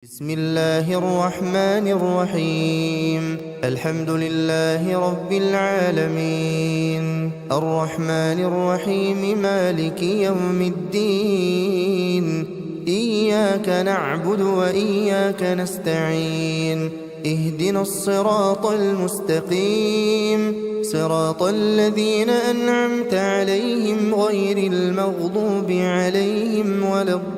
بسم الله الرحمن الرحيم. الحمد لله رب العالمين، الرحمن الرحيم، مالك يوم الدين. إياك نعبد وإياك نستعين، اهدنا الصراط المستقيم، صراط الذين أنعمت عليهم غير المغضوب عليهم ولا الضالين.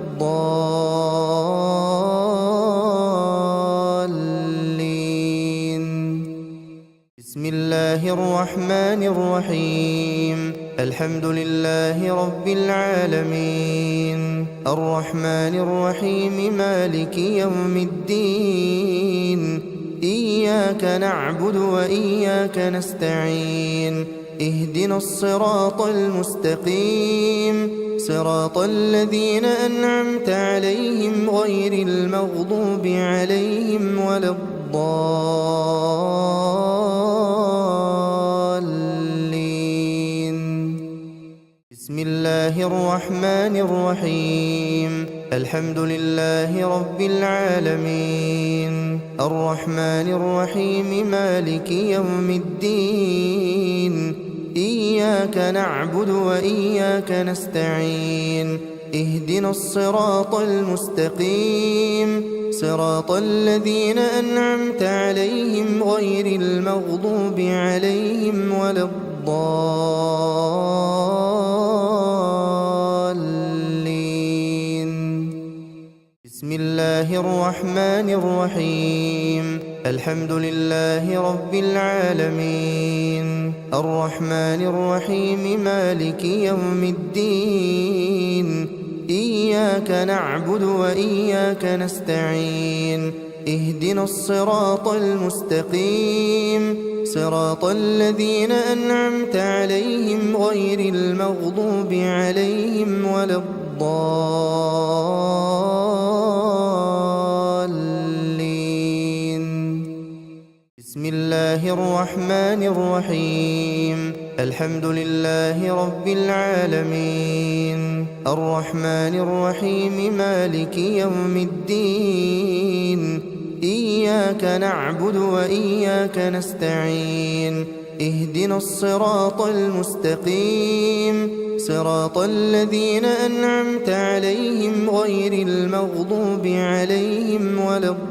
بسم الله الرحمن الرحيم. الحمد لله رب العالمين، الرحمن الرحيم، مالك يوم الدين. إياك نعبد وإياك نستعين، اهدنا الصراط المستقيم، صراط الذين أنعمت عليهم غير المغضوب عليهم ولا الضالين. بسم الله الرحمن الرحيم. الحمد لله رب العالمين، الرحمن الرحيم، مالك يوم الدين. إياك نعبد وإياك نستعين، اهدنا الصراط المستقيم، صراط الذين أنعمت عليهم غير المغضوب عليهم ولا الضالين. بسم الله الرحمن الرحيم. الحمد لله رب العالمين، الرحمن الرحيم، مالك يوم الدين. إياك نعبد وإياك نستعين، اهدنا الصراط المستقيم، صراط الذين أنعمت عليهم غير المغضوب عليهم ولا الضالين. بسم الله الرحمن الرحيم. الحمد لله رب العالمين، الرحمن الرحيم، مالك يوم الدين. إياك نعبد وإياك نستعين، اهدنا الصراط المستقيم، صراط الذين أنعمت عليهم غير المغضوب عليهم ولا الضالين.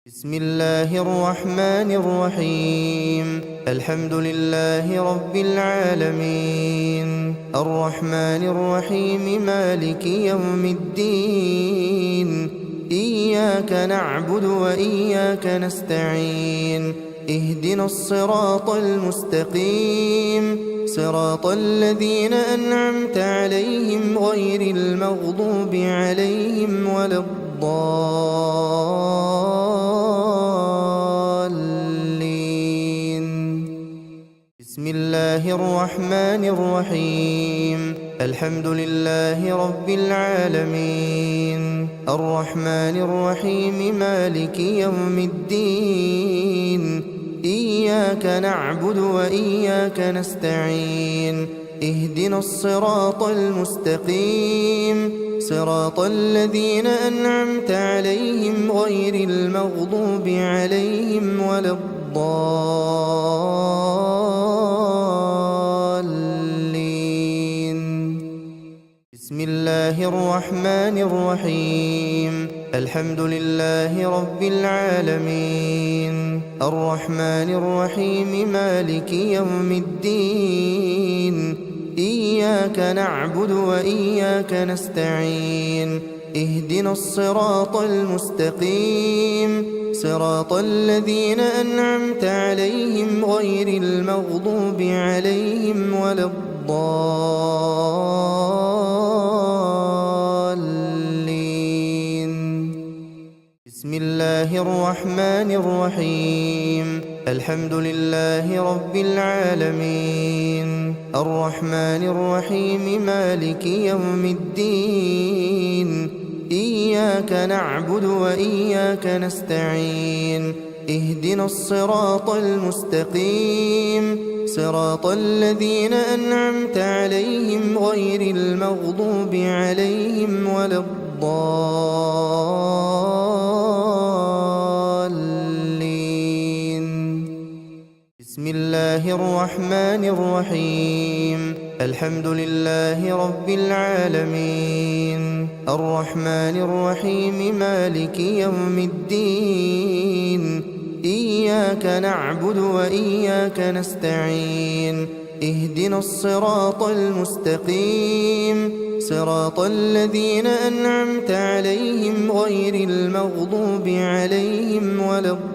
بسم الله الرحمن الرحيم. الحمد لله رب العالمين، الرحمن الرحيم، مالك يوم الدين. إياك نعبد وإياك نستعين، اهدنا الصراط المستقيم، صراط الذين أنعمت عليهم غير المغضوب عليهم ولا الضالين. بسم الله الرحمن الرحيم. الحمد لله رب العالمين، الرحمن الرحيم، مالك يوم الدين. إياك نعبد وإياك نستعين، اهدنا الصراط المستقيم، صراط الذين أنعمت عليهم غير المغضوب عليهم ولا الضالين. بسم الله الرحمن الرحيم. الحمد لله رب العالمين، الرحمن الرحيم، مالك يوم الدين. إياك نعبد وإياك نستعين، اهدنا الصراط المستقيم، صراط الذين أنعمت عليهم غير المغضوب عليهم ولا الضالين. بسم الله الرحمن الرحيم. الحمد لله رب العالمين، الرحمن الرحيم، مالك يوم الدين. إياك نعبد وإياك نستعين، اهدنا الصراط المستقيم صراط الذين أنعمت عليهم غير المغضوب عليهم ولا الضالين. بسم الله الرحمن الرحيم الحمد لله رب العالمين الرحمن الرحيم مالك يوم الدين إياك نعبد وإياك نستعين اهدنا الصراط المستقيم صراط الذين أنعمت عليهم غير المغضوب عليهم ولا الضالين.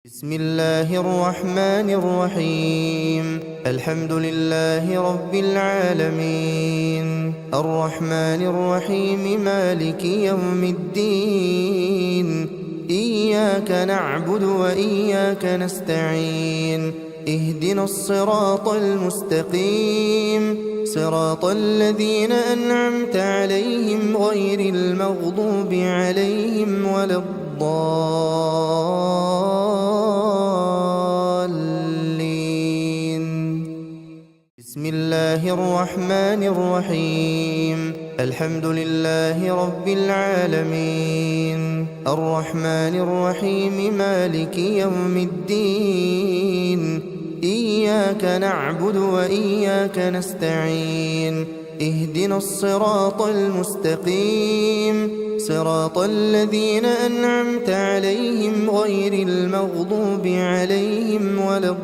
بسم الله الرحمن الرحيم الحمد لله رب العالمين الرحمن الرحيم مالك يوم الدين إياك نعبد وإياك نستعين اهدنا الصراط المستقيم صراط الذين أنعمت عليهم غير المغضوب عليهم ولا الضالين. بسم الله الرحمن الرحيم الحمد لله رب العالمين الرحمن الرحيم مالك يوم الدين إياك نعبد وإياك نستعين اهدنا الصراط المستقيم صراط الذين أنعمت عليهم غير المغضوب عليهم ولا الضالين.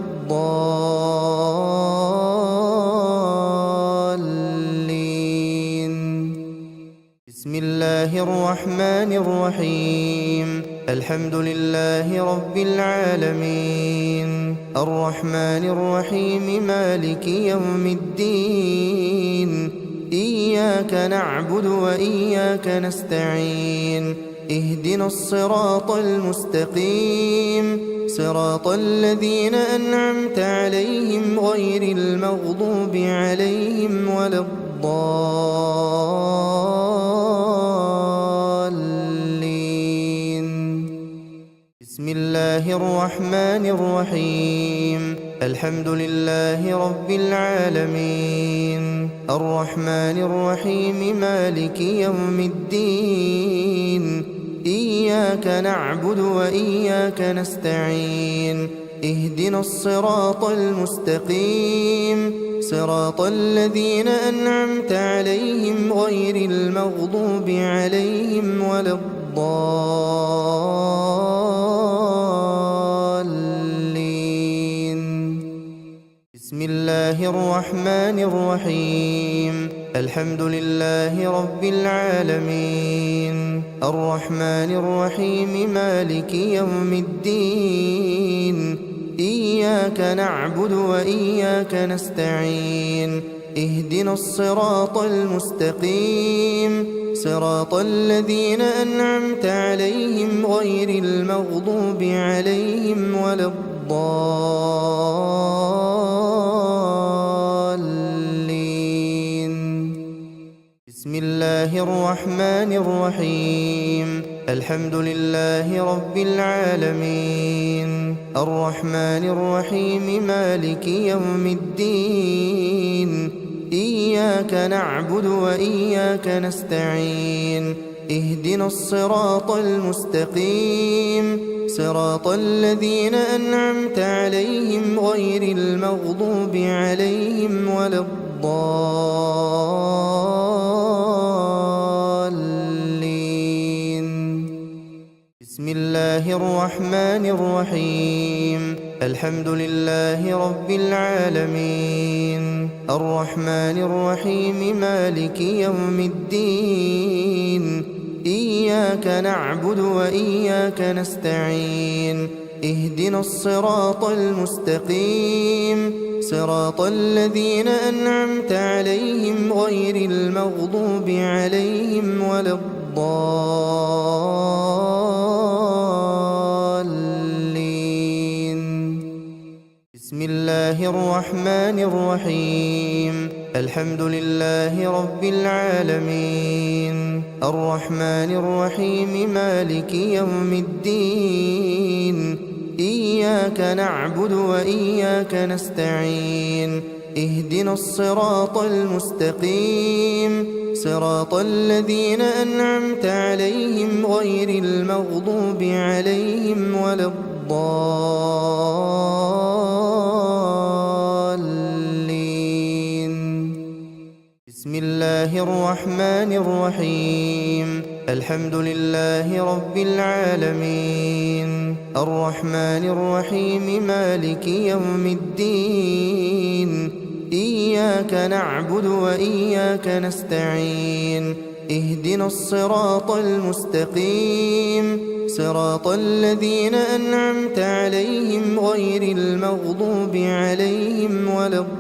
بسم الله الرحمن الرحيم الحمد لله رب العالمين الرحمن الرحيم مالك يوم الدين إياك نعبد وإياك نستعين اهدنا الصراط المستقيم صراط الذين أنعمت عليهم غير المغضوب عليهم ولا الضالين. بسم الله الرحمن الرحيم الحمد لله رب العالمين الرحمن الرحيم مالك يوم الدين إياك نعبد وإياك نستعين اهدنا الصراط المستقيم صراط الذين أنعمت عليهم غير المغضوب عليهم ولا الضالين. بسم الله الرحمن الرحيم الحمد لله رب العالمين الرحمن الرحيم مالك يوم الدين إياك نعبد وإياك نستعين اهدنا الصراط المستقيم صراط الذين أنعمت عليهم غير المغضوب عليهم ولا الضالين. بسم الله الرحمن الرحيم الحمد لله رب العالمين الرحمن الرحيم مالك يوم الدين إياك نعبد وإياك نستعين اهدنا الصراط المستقيم صراط الذين أنعمت عليهم غير المغضوب عليهم ولا الضالين. بسم الله الرحمن الرحيم الحمد لله رب العالمين الرحمن الرحيم مالك يوم الدين إياك نعبد وإياك نستعين اهدنا الصراط المستقيم صراط الذين أنعمت عليهم غير المغضوب عليهم ولا الضالين. بسم الله الرحمن الرحيم الحمد لله رب العالمين الرحمن الرحيم مالك يوم الدين إياك نعبد وإياك نستعين اهدنا الصراط المستقيم صراط الذين أنعمت عليهم غير المغضوب عليهم ولا الضالين. بسم الله الرحمن الرحيم الحمد لله رب العالمين الرحمن الرحيم مالك يوم الدين إياك نعبد وإياك نستعين اهدنا الصراط المستقيم صراط الذين أنعمت عليهم غير المغضوب عليهم ولا الضالين.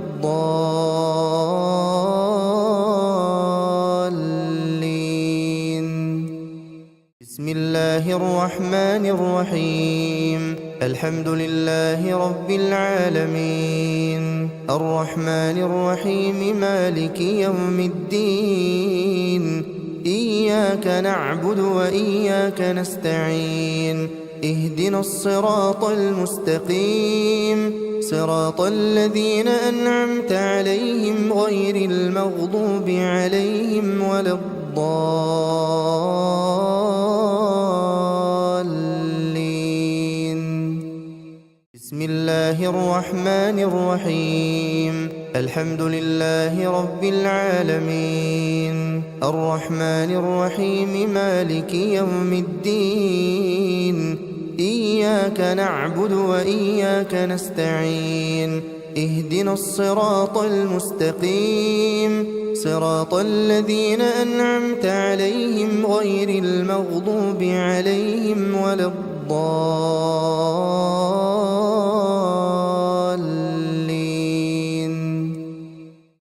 بسم الله الرحمن الرحيم الحمد لله رب العالمين الرحمن الرحيم مالك يوم الدين إياك نعبد وإياك نستعين اهدنا الصراط المستقيم صراط الذين أنعمت عليهم غير المغضوب عليهم ولا الضالين. بسم الله الرحمن الرحيم الحمد لله رب العالمين الرحمن الرحيم مالك يوم الدين إياك نعبد وإياك نستعين اهدنا الصراط المستقيم صراط الذين أنعمت عليهم غير المغضوب عليهم ولا الضالين.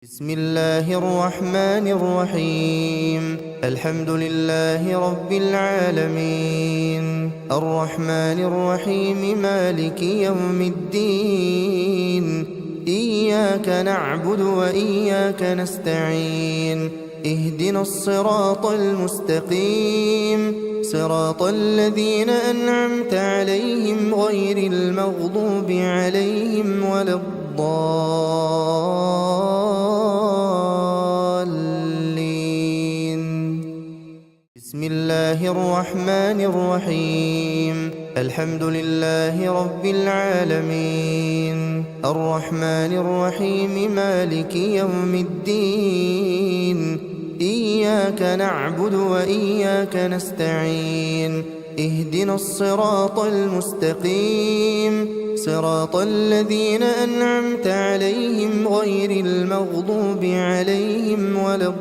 بسم الله الرحمن الرحيم الحمد لله رب العالمين الرحمن الرحيم مالك يوم الدين إياك نعبد وإياك نستعين اهدنا الصراط المستقيم صراط الذين أنعمت عليهم غير المغضوب عليهم ولا الضالين. بسم الله الرحمن الرحيم الحمد لله رب العالمين الرحمن الرحيم مالك يوم الدين إياك نعبد وإياك نستعين اهدنا الصراط المستقيم صراط الذين أنعمت عليهم غير المغضوب عليهم ولا الضالين.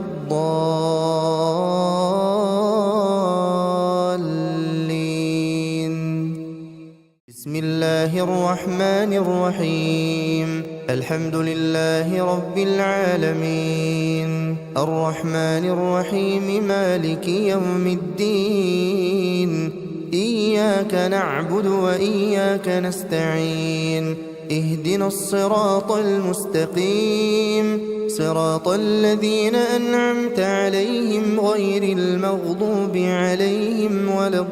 بسم الله الرحمن الرحيم الحمد لله رب العالمين الرحمن الرحيم مالك يوم الدين إياك نعبد وإياك نستعين اهدنا الصراط المستقيم صراط الذين أنعمت عليهم غير المغضوب عليهم ولا الضالين.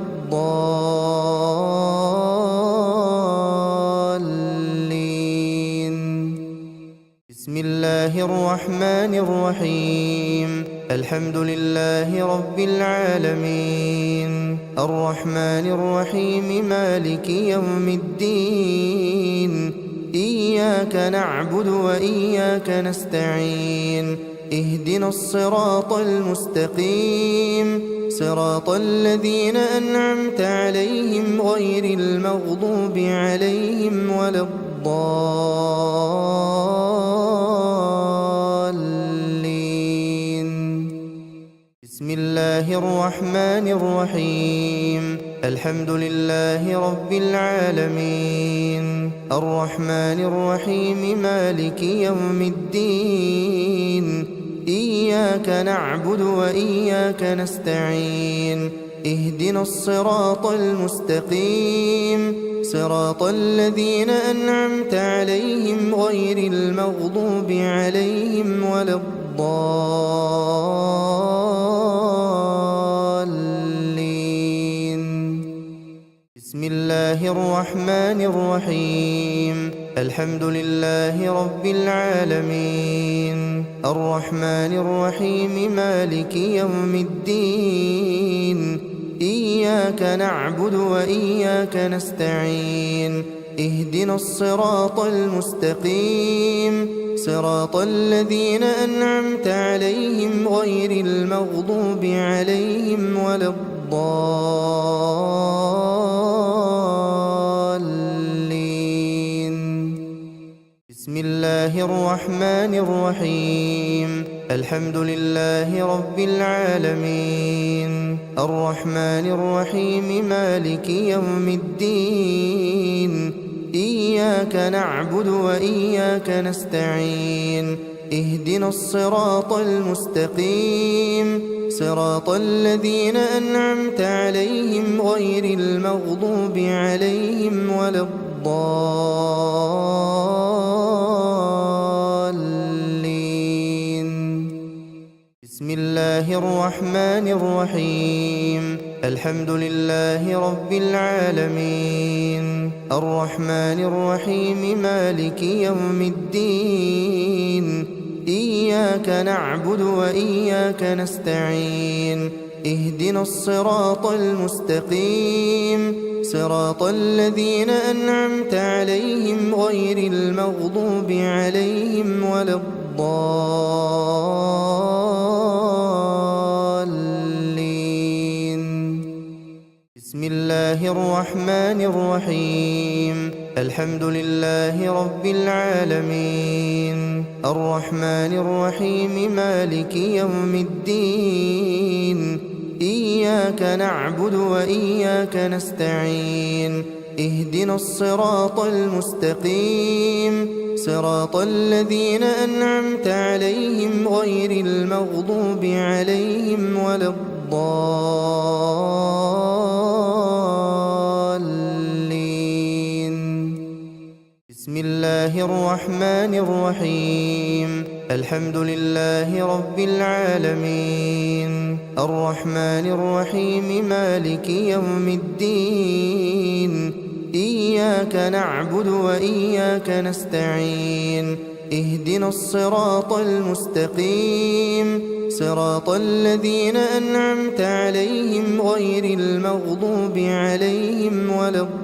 بسم الله الرحمن الرحيم الحمد لله رب العالمين الرحمن الرحيم مالك يوم الدين إياك نعبد وإياك نستعين اهدنا الصراط المستقيم صراط الذين أنعمت عليهم غير المغضوب عليهم ولا الضالين. بسم الله الرحمن الرحيم الحمد لله رب العالمين الرحمن الرحيم مالك يوم الدين إياك نعبد وإياك نستعين اهدنا الصراط المستقيم صراط الذين أنعمت عليهم غير المغضوب عليهم ولا الضالين. بسم الله الرحمن الرحيم. الحمد لله رب العالمين الرحمن الرحيم مالك يوم الدين إياك نعبد وإياك نستعين اهدنا الصراط المستقيم صراط الذين أنعمت عليهم غير المغضوب عليهم ولا الضالين. بسم الله الرحمن الرحيم. الحمد لله رب العالمين الرحمن الرحيم مالك يوم الدين إياك نعبد وإياك نستعين اهدنا الصراط المستقيم صراط الذين أنعمت عليهم غير المغضوب عليهم ولا الضالين. بسم الله الرحمن الرحيم. الحمد لله رب العالمين الرحمن الرحيم مالك يوم الدين إياك نعبد وإياك نستعين اهدنا الصراط المستقيم صراط الذين أنعمت عليهم غير المغضوب عليهم ولا الضالين. بسم الله الرحمن الرحيم. الحمد لله رب العالمين الرحمن الرحيم مالك يوم الدين إياك نعبد وإياك نستعين اهدنا الصراط المستقيم صراط الذين أنعمت عليهم غير المغضوب عليهم ولا الضالين. بسم الله الرحمن الرحيم. الحمد لله رب العالمين الرحمن الرحيم مالك يوم الدين إياك نعبد وإياك نستعين اهدنا الصراط المستقيم صراط الذين أنعمت عليهم غير المغضوب عليهم ولا الضالين.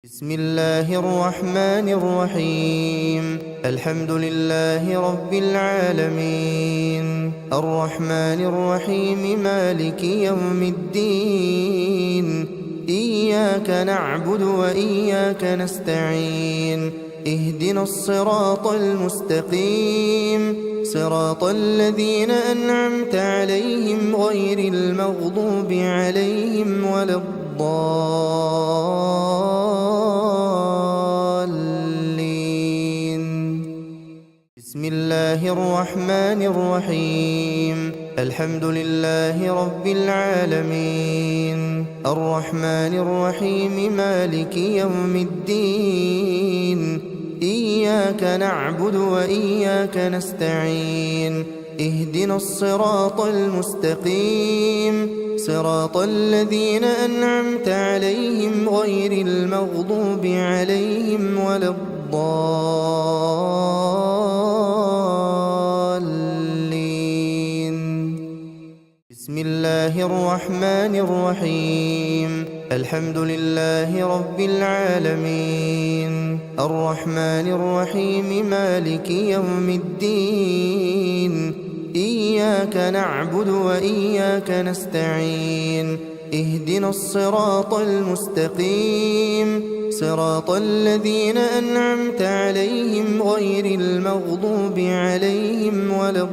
بسم الله الرحمن الرحيم. الحمد لله رب العالمين الرحمن الرحيم مالك يوم الدين إياك نعبد وإياك نستعين اهدنا الصراط المستقيم صراط الذين أنعمت عليهم غير المغضوب عليهم ولا الضالين. بسم الله الرحمن الرحيم. الحمد لله رب العالمين الرحمن الرحيم مالك يوم الدين إياك نعبد وإياك نستعين اهدنا الصراط المستقيم صراط الذين أنعمت عليهم غير المغضوب عليهم ولا الضالين. بسم الله الرحمن الرحيم. الحمد لله رب العالمين الرحمن الرحيم مالك يوم الدين إياك نعبد وإياك نستعين اهدنا الصراط المستقيم صراط الذين أنعمت عليهم غير المغضوب عليهم ولا الضالين.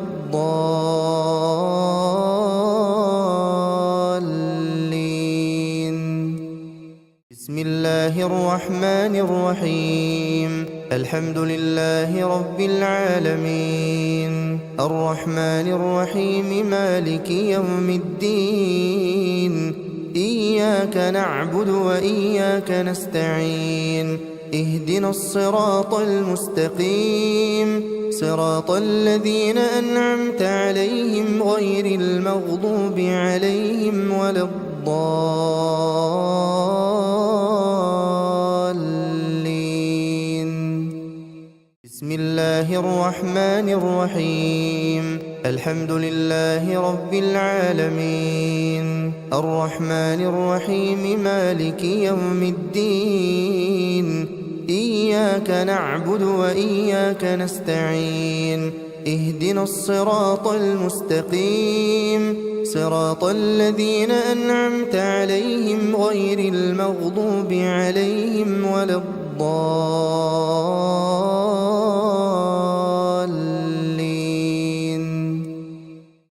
بسم الله الرحمن الرحيم. الحمد لله رب العالمين الرحمن الرحيم مالك يوم الدين إياك نعبد وإياك نستعين اهدنا الصراط المستقيم صراط الذين أنعمت عليهم غير المغضوب عليهم ولا الضالين. بسم الله الرحمن الرحيم الحمد لله رب العالمين الرحمن الرحيم مالك يوم الدين إياك نعبد وإياك نستعين اهدنا الصراط المستقيم صراط الذين أنعمت عليهم غير المغضوب عليهم ولا الضالين.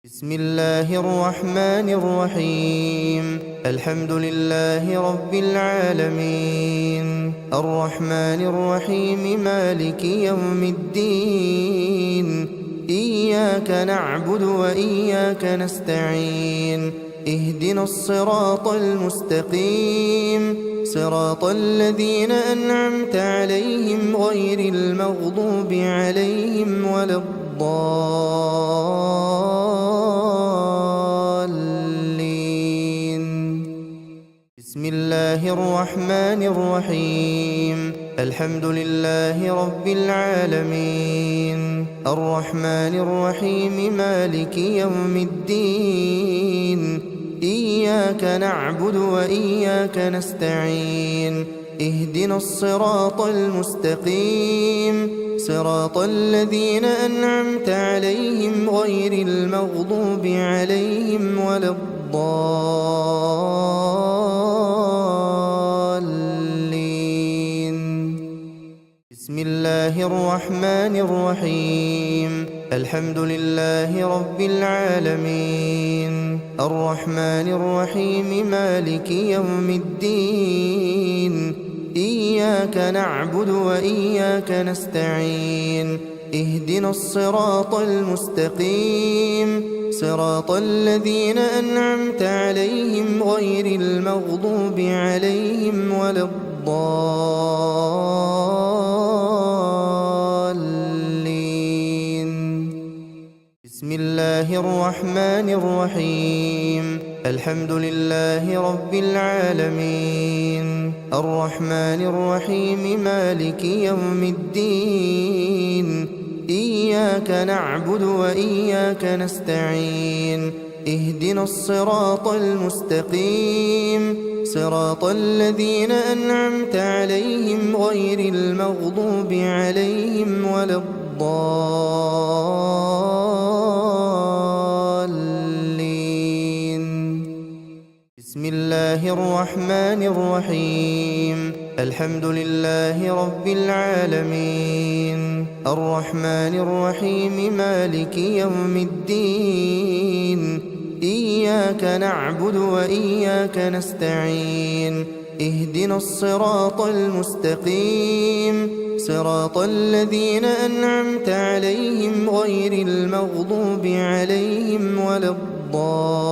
بسم الله الرحمن الرحيم الحمد لله رب العالمين الرحمن الرحيم مالك يوم الدين إياك نعبد وإياك نستعين اهدنا الصراط المستقيم صراط الذين أنعمت عليهم غير المغضوب عليهم ولا الضالين. بسم الله الرحمن الرحيم الحمد لله رب العالمين الرحمن الرحيم مالك يوم الدين إياك نعبد وإياك نستعين اهدنا الصراط المستقيم صراط الذين أنعمت عليهم غير المغضوب عليهم ولا الضالين. بسم الله الرحمن الرحيم الحمد لله رب العالمين الرحمن الرحيم مالك يوم الدين إياك نعبد وإياك نستعين اهدنا الصراط المستقيم صراط الذين أنعمت عليهم غير المغضوب عليهم ولا الضالين. بسم الله الرحمن الرحيم الحمد لله رب العالمين الرحمن الرحيم مالك يوم الدين إياك نعبد وإياك نستعين اهدنا الصراط المستقيم صراط الذين أنعمت عليهم غير المغضوب عليهم ولا الضالين. بسم الله الرحمن الرحيم الحمد لله رب العالمين الرحمن الرحيم مالك يوم الدين إياك نعبد وإياك نستعين اهدنا الصراط المستقيم صراط الذين أنعمت عليهم غير المغضوب عليهم ولا الضالين.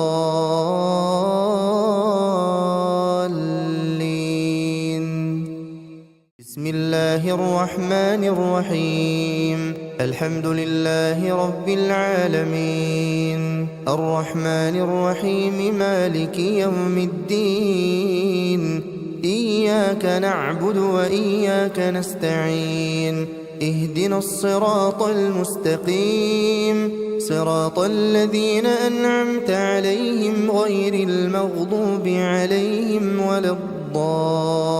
بسم الله الرحمن الرحيم الحمد لله رب العالمين الرحمن الرحيم مالك يوم الدين إياك نعبد وإياك نستعين اهدنا الصراط المستقيم صراط الذين أنعمت عليهم غير المغضوب عليهم ولا الضالين.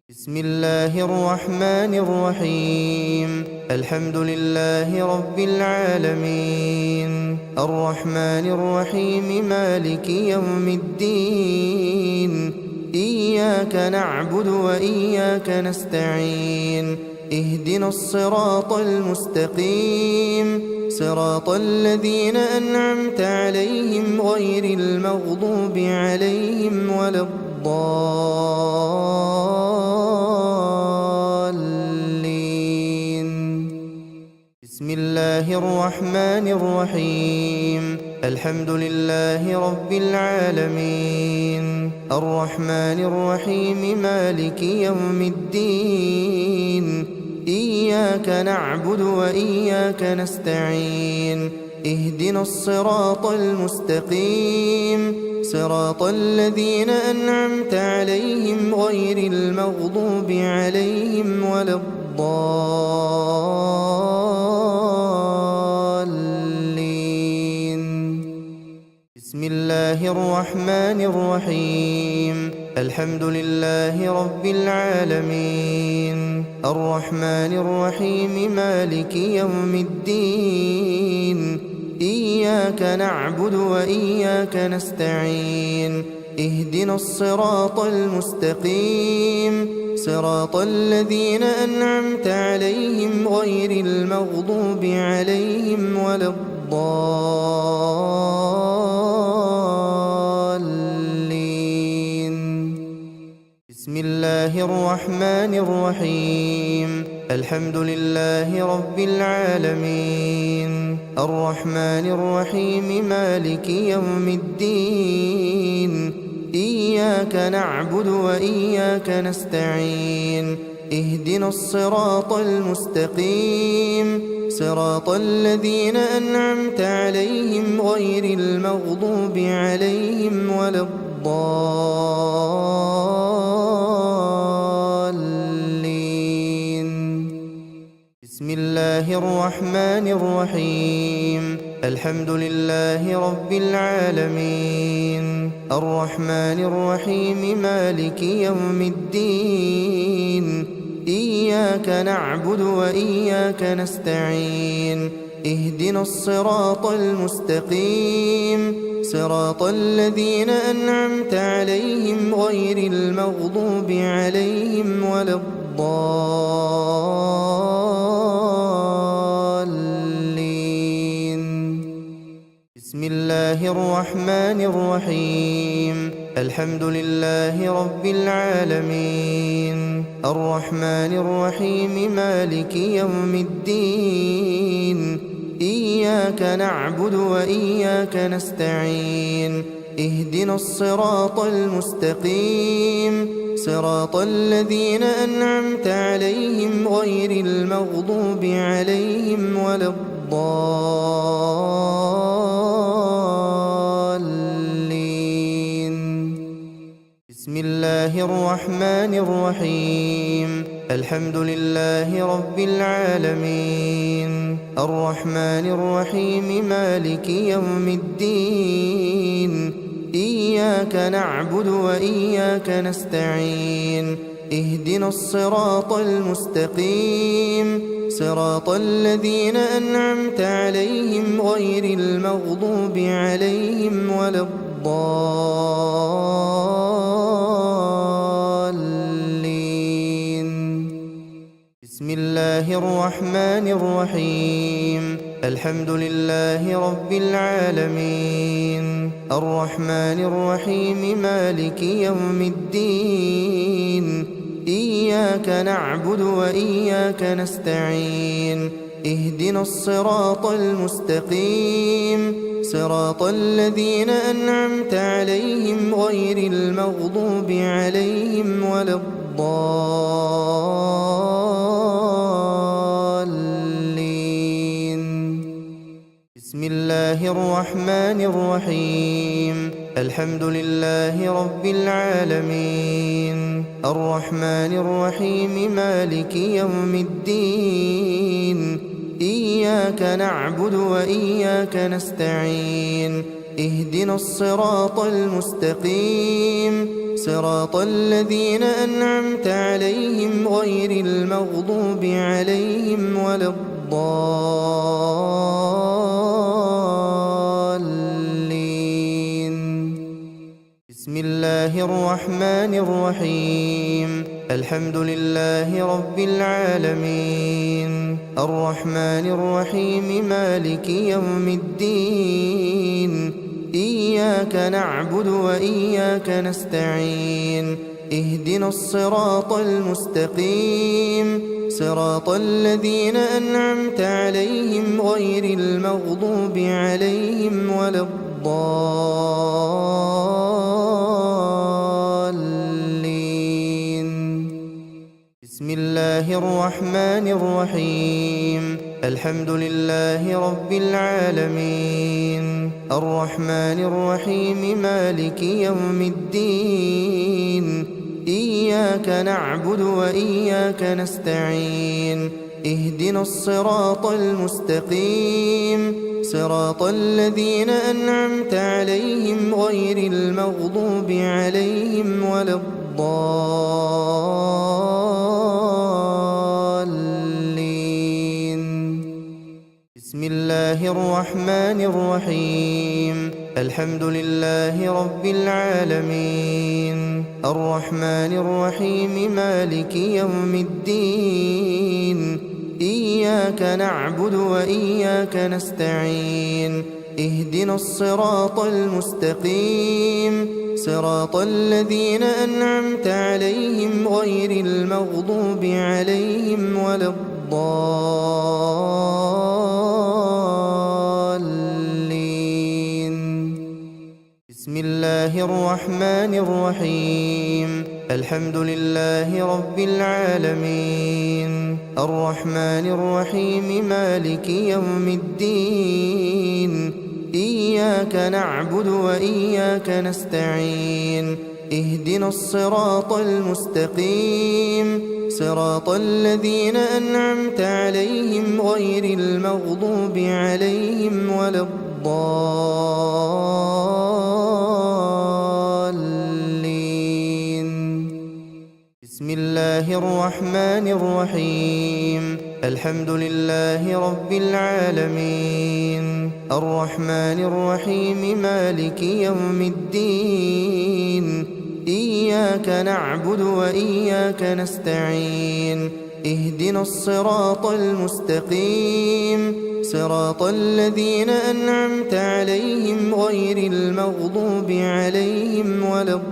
بسم الله الرحمن الرحيم الحمد لله رب العالمين الرحمن الرحيم مالك يوم الدين إياك نعبد وإياك نستعين اهدنا الصراط المستقيم صراط الذين أنعمت عليهم غير المغضوب عليهم ولا الضالين. بسم الله الرحمن الرحيم الحمد لله رب العالمين الرحمن الرحيم مالك يوم الدين إياك نعبد وإياك نستعين اهدنا الصراط المستقيم صراط الذين أنعمت عليهم غير المغضوب عليهم ولا الضالين. بسم الله الرحمن الرحيم الحمد لله رب العالمين الرحمن الرحيم مالك يوم الدين إياك نعبد وإياك نستعين اهدنا الصراط المستقيم صراط الذين أنعمت عليهم غير المغضوب عليهم ولا الضالين. بسم الله الرحمن الرحيم الحمد لله رب العالمين الرحمن الرحيم مالك يوم الدين إياك نعبد وإياك نستعين اهدنا الصراط المستقيم صراط الذين أنعمت عليهم غير المغضوب عليهم ولا الضالين. بسم الله الرحمن الرحيم الحمد لله رب العالمين الرحمن الرحيم مالك يوم الدين إياك نعبد وإياك نستعين اهدنا الصراط المستقيم صراط الذين أنعمت عليهم غير المغضوب عليهم ولا الضالين. بسم الله الرحمن الرحيم الحمد لله رب العالمين الرحمن الرحيم مالك يوم الدين إياك نعبد وإياك نستعين اهدنا الصراط المستقيم صراط الذين أنعمت عليهم غير المغضوب عليهم ولا الضالين. بسم الله الرحمن الرحيم الحمد لله رب العالمين الرحمن الرحيم مالك يوم الدين إياك نعبد وإياك نستعين اهدنا الصراط المستقيم صراط الذين أنعمت عليهم غير المغضوب عليهم ولا الضالين. بسم الله الرحمن الرحيم الحمد لله رب العالمين الرحمن الرحيم مالك يوم الدين إياك نعبد وإياك نستعين اهدنا الصراط المستقيم صراط الذين أنعمت عليهم غير المغضوب عليهم ولا الضالين. بسم الله الرحمن الرحيم الحمد لله رب العالمين الرحمن الرحيم مالك يوم الدين إياك نعبد وإياك نستعين اهدنا الصراط المستقيم صراط الذين أنعمت عليهم غير المغضوب عليهم ولا الضالين. بسم الله الرحمن الرحيم الحمد لله رب العالمين الرحمن الرحيم مالك يوم الدين إياك نعبد وإياك نستعين اهدنا الصراط المستقيم صراط الذين أنعمت عليهم غير المغضوب عليهم ولا الضالين. بسم الله الرحمن الرحيم. الحمد لله رب العالمين، الرحمن الرحيم، مالك يوم الدين. إياك نعبد وإياك نستعين. اهدنا الصراط المستقيم، صراط الذين أنعمت عليهم غير المغضوب عليهم ولا الضالين. بسم الله الرحمن الرحيم. الحمد لله رب العالمين، الرحمن الرحيم، مالك يوم الدين. إياك نعبد وإياك نستعين. اهدنا الصراط المستقيم، صراط الذين أنعمت عليهم غير المغضوب عليهم ولا الضالين. بسم الله الرحمن الرحيم. الحمد لله رب العالمين، الرحمن الرحيم، مالك يوم الدين. إياك نعبد وإياك نستعين. اهدنا الصراط المستقيم، صراط الذين أنعمت عليهم غير المغضوب عليهم ولا الضالين. بسم الله الرحمن الرحيم. الحمد لله رب العالمين، الرحمن الرحيم، مالك يوم الدين. إياك نعبد وإياك نستعين. اهدنا الصراط المستقيم، صراط الذين أنعمت عليهم غير المغضوب عليهم ولا الضالين.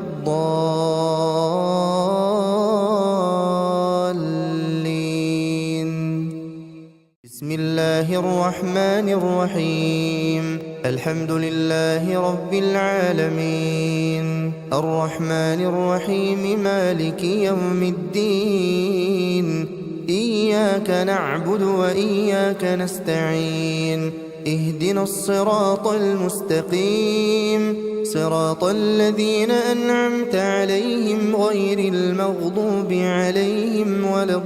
بسم الله الرحمن الرحيم. الحمد لله رب العالمين، الرحمن الرحيم، مالك يوم الدين. إياك نعبد وإياك نستعين. اهدنا الصراط المستقيم، صراط الذين أنعمت عليهم غير المغضوب عليهم ولا الضالين.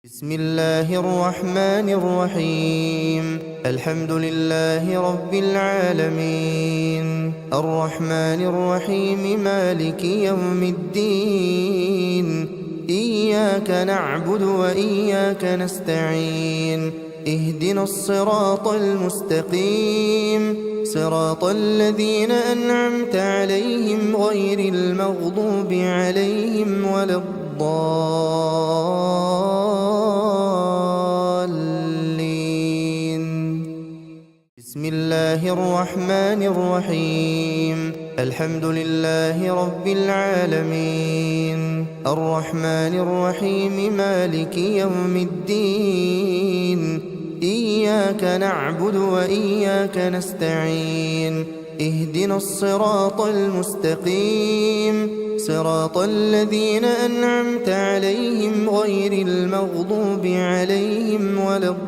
بسم الله الرحمن الرحيم. الحمد لله رب العالمين، الرحمن الرحيم، مالك يوم الدين. إياك نعبد وإياك نستعين. اهدنا الصراط المستقيم، صراط الذين أنعمت عليهم غير المغضوب عليهم ولا الضالين. بسم الله الرحمن الرحيم. الحمد لله رب العالمين، الرحمن الرحيم، مالك يوم الدين. إياك نعبد وإياك نستعين. اهدنا الصراط المستقيم، صراط الذين أنعمت عليهم غير المغضوب عليهم ولا الضالين.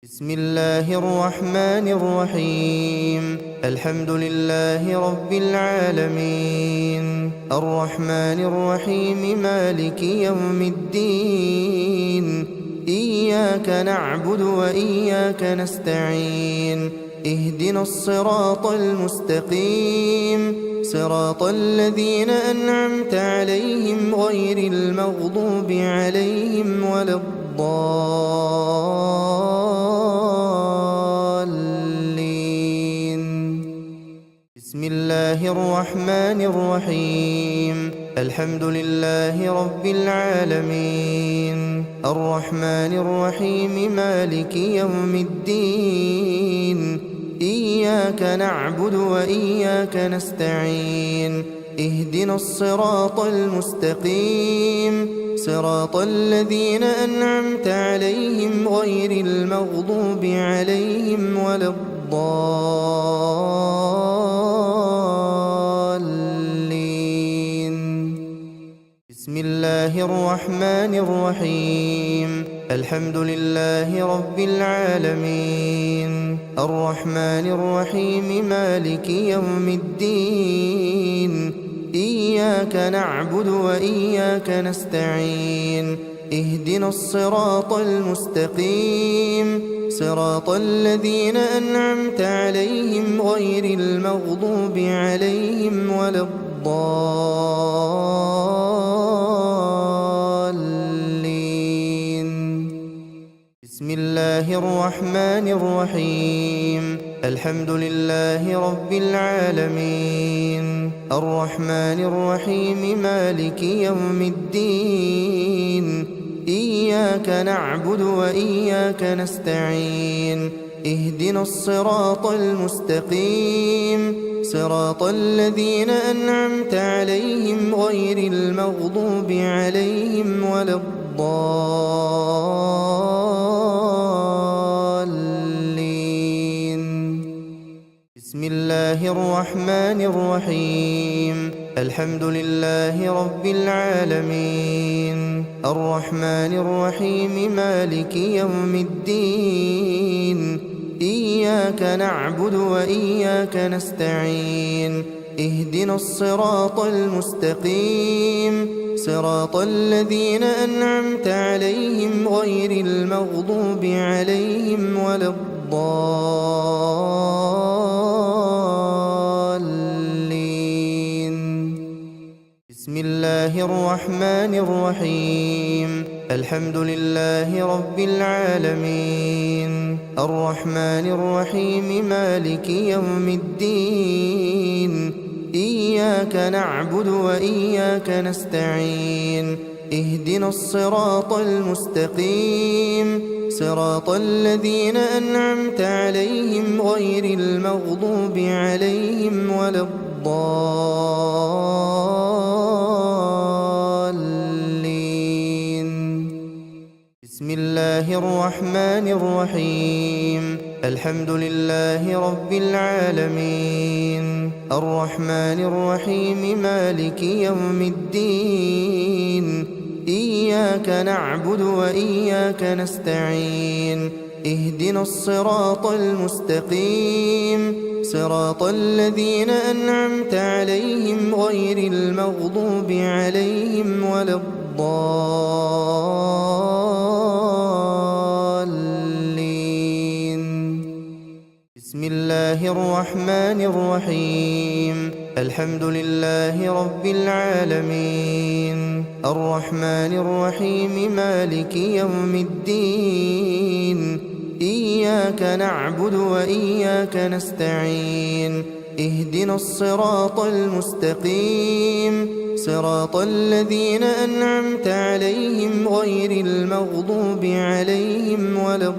بسم الله الرحمن الرحيم. الحمد لله رب العالمين، الرحمن الرحيم، مالك يوم الدين. إياك نعبد وإياك نستعين. اهدنا الصراط المستقيم، صراط الذين أنعمت عليهم غير المغضوب عليهم ولا الضالين. بسم الله الرحمن الرحيم. الحمد لله رب العالمين الرحمن الرحيم مالك يوم الدين إياك نعبد وإياك نستعين اهدنا الصراط المستقيم صراط الذين أنعمت عليهم غير المغضوب عليهم ولا الضالين. بسم الله الرحمن الرحيم الحمد لله رب العالمين الرحمن الرحيم مالك يوم الدين إياك نعبد وإياك نستعين اهدنا الصراط المستقيم صراط الذين أنعمت عليهم غير المغضوب عليهم ولا الضالين. بسم الله الرحمن الرحيم الحمد لله رب العالمين الرحمن الرحيم مالك يوم الدين إياك نعبد وإياك نستعين اهدنا الصراط المستقيم صراط الذين أنعمت عليهم غير المغضوب عليهم ولا الضالين. بسم الله الرحمن الرحيم الحمد لله رب العالمين الرحمن الرحيم مالك يوم الدين إياك نعبد وإياك نستعين اهدنا الصراط المستقيم صراط الذين أنعمت عليهم غير المغضوب عليهم ولا الضالين. بسم الله الرحمن الرحيم الحمد لله رب العالمين الرحمن الرحيم مالك يوم الدين إياك نعبد وإياك نستعين اهدنا الصراط المستقيم صراط الذين أنعمت عليهم غير المغضوب عليهم ولا الضالين. بسم الله الرحمن الرحيم الحمد لله رب العالمين الرحمن الرحيم مالك يوم الدين إياك نعبد وإياك نستعين اهدنا الصراط المستقيم صراط الذين أنعمت عليهم غير المغضوب عليهم ولا الضالين. بسم الله الرحمن الرحيم الحمد لله رب العالمين الرحمن الرحيم مالك يوم الدين إياك نعبد وإياك نستعين اهدنا الصراط المستقيم صراط الذين أنعمت عليهم غير المغضوب عليهم ولا الضالين.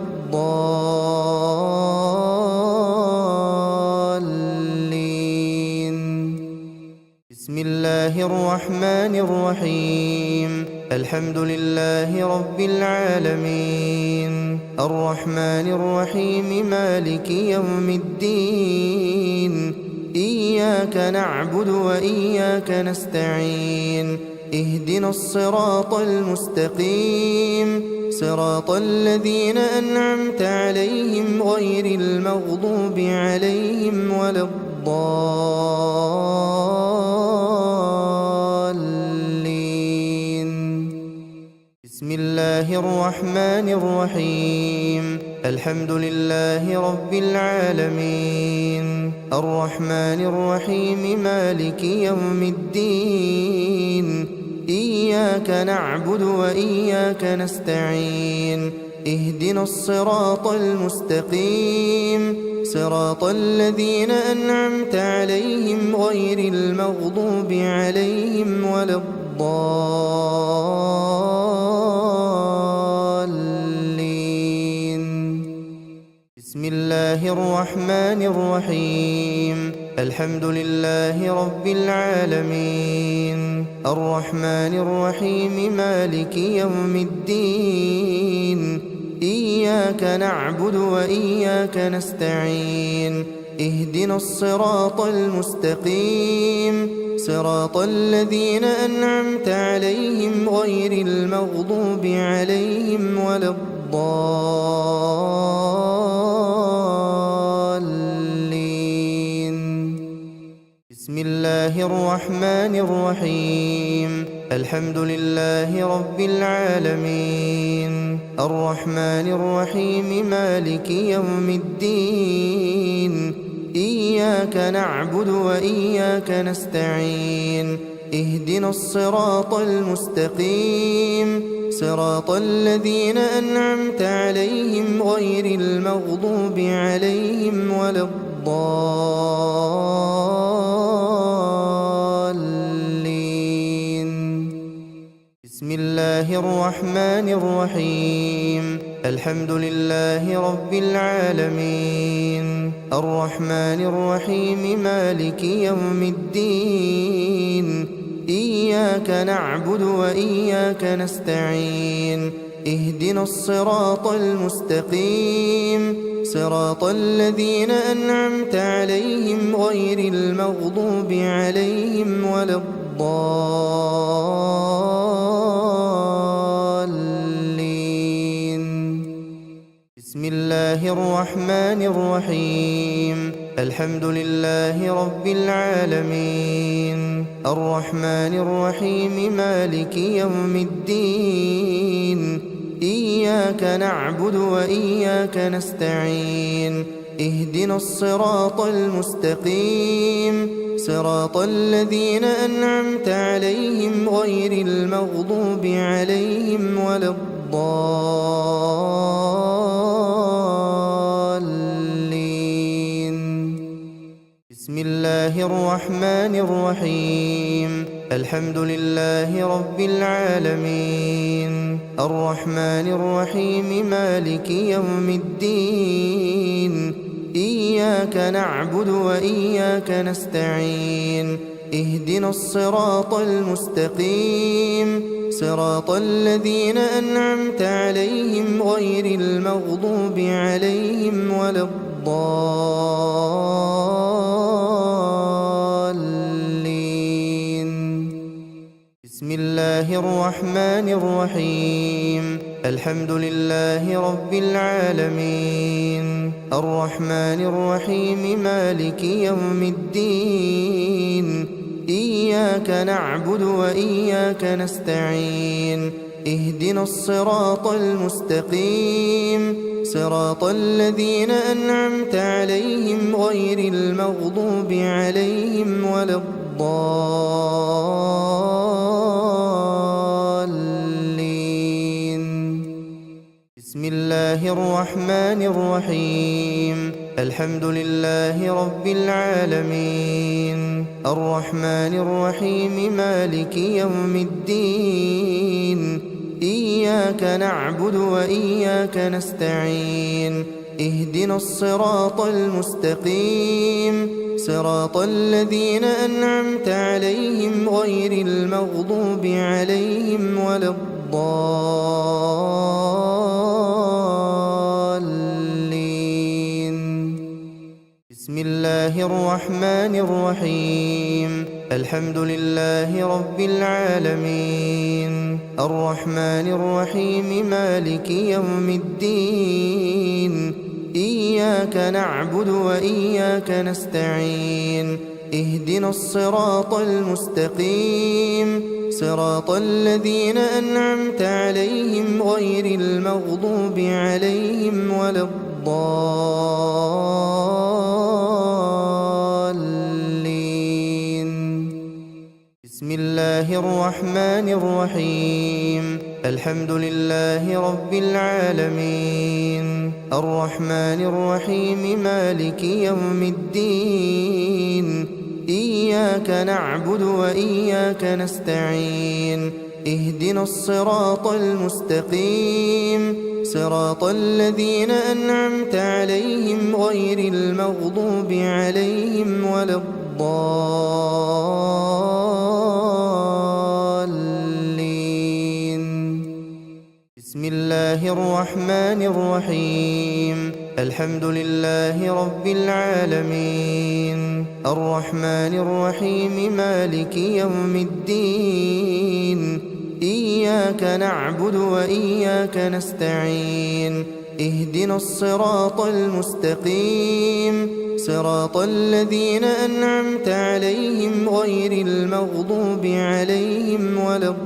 بسم الله الرحمن الرحيم الحمد لله رب العالمين الرحمن الرحيم مالك يوم الدين إياك نعبد وإياك نستعين اهدنا الصراط المستقيم صراط الذين أنعمت عليهم غير المغضوب عليهم ولا الضالين. بسم الله الرحمن الرحيم الحمد لله رب العالمين الرحمن الرحيم مالك يوم الدين إياك نعبد وإياك نستعين اهدنا الصراط المستقيم صراط الذين أنعمت عليهم غير المغضوب عليهم ولا الضالين. بسم الله الرحمن الرحيم الحمد لله رب العالمين الرحمن الرحيم مالك يوم الدين إياك نعبد وإياك نستعين اهدنا الصراط المستقيم صراط الذين أنعمت عليهم غير المغضوب عليهم ولا الضالين. بسم الله الرحمن الرحيم الحمد لله رب العالمين الرحمن الرحيم مالك يوم الدين إياك نعبد وإياك نستعين اهدنا الصراط المستقيم صراط الذين أنعمت عليهم غير المغضوب عليهم ولا الضالين. بسم الله الرحمن الرحيم الحمد لله رب العالمين الرحمن الرحيم مالك يوم الدين إياك نعبد وإياك نستعين اهدنا الصراط المستقيم صراط الذين أنعمت عليهم غير المغضوب عليهم ولا الضالين. بسم الله الرحمن الرحيم الحمد لله رب العالمين الرحمن الرحيم مالك يوم الدين إياك نعبد وإياك نستعين اهدنا الصراط المستقيم صراط الذين أنعمت عليهم غير المغضوب عليهم ولا الضالين. بسم الله الرحمن الرحيم الحمد لله رب العالمين الرحمن الرحيم مالك يوم الدين إياك نعبد وإياك نستعين اهدنا الصراط المستقيم صراط الذين أنعمت عليهم غير المغضوب عليهم ولا الضالين. بسم الله الرحمن الرحيم الحمد لله رب العالمين الرحمن الرحيم مالك يوم الدين إياك نعبد وإياك نستعين اهدنا الصراط المستقيم صراط الذين أنعمت عليهم غير المغضوب عليهم ولا الضالين. بسم الله الرحمن الرحيم الحمد لله رب العالمين الرحمن الرحيم مالك يوم الدين إياك نعبد وإياك نستعين اهدنا الصراط المستقيم صراط الذين أنعمت عليهم غير المغضوب عليهم ولا الضالين. بسم الله الرحمن الرحيم الحمد لله رب العالمين الرحمن الرحيم مالك يوم الدين إياك نعبد وإياك نستعين اهدنا الصراط المستقيم صراط الذين أنعمت عليهم غير المغضوب عليهم ولا الضالين. بسم الله الرحمن الرحيم الحمد لله رب العالمين الرحمن الرحيم مالك يوم الدين إياك نعبد وإياك نستعين اهدنا الصراط المستقيم صراط الذين أنعمت عليهم غير المغضوب عليهم ولا الضالين. بسم الله الرحمن الرحيم الحمد لله رب العالمين الرحمن الرحيم مالك يوم الدين إياك نعبد وإياك نستعين اهدنا الصراط المستقيم صراط الذين أنعمت عليهم غير المغضوب عليهم ولا الضالين.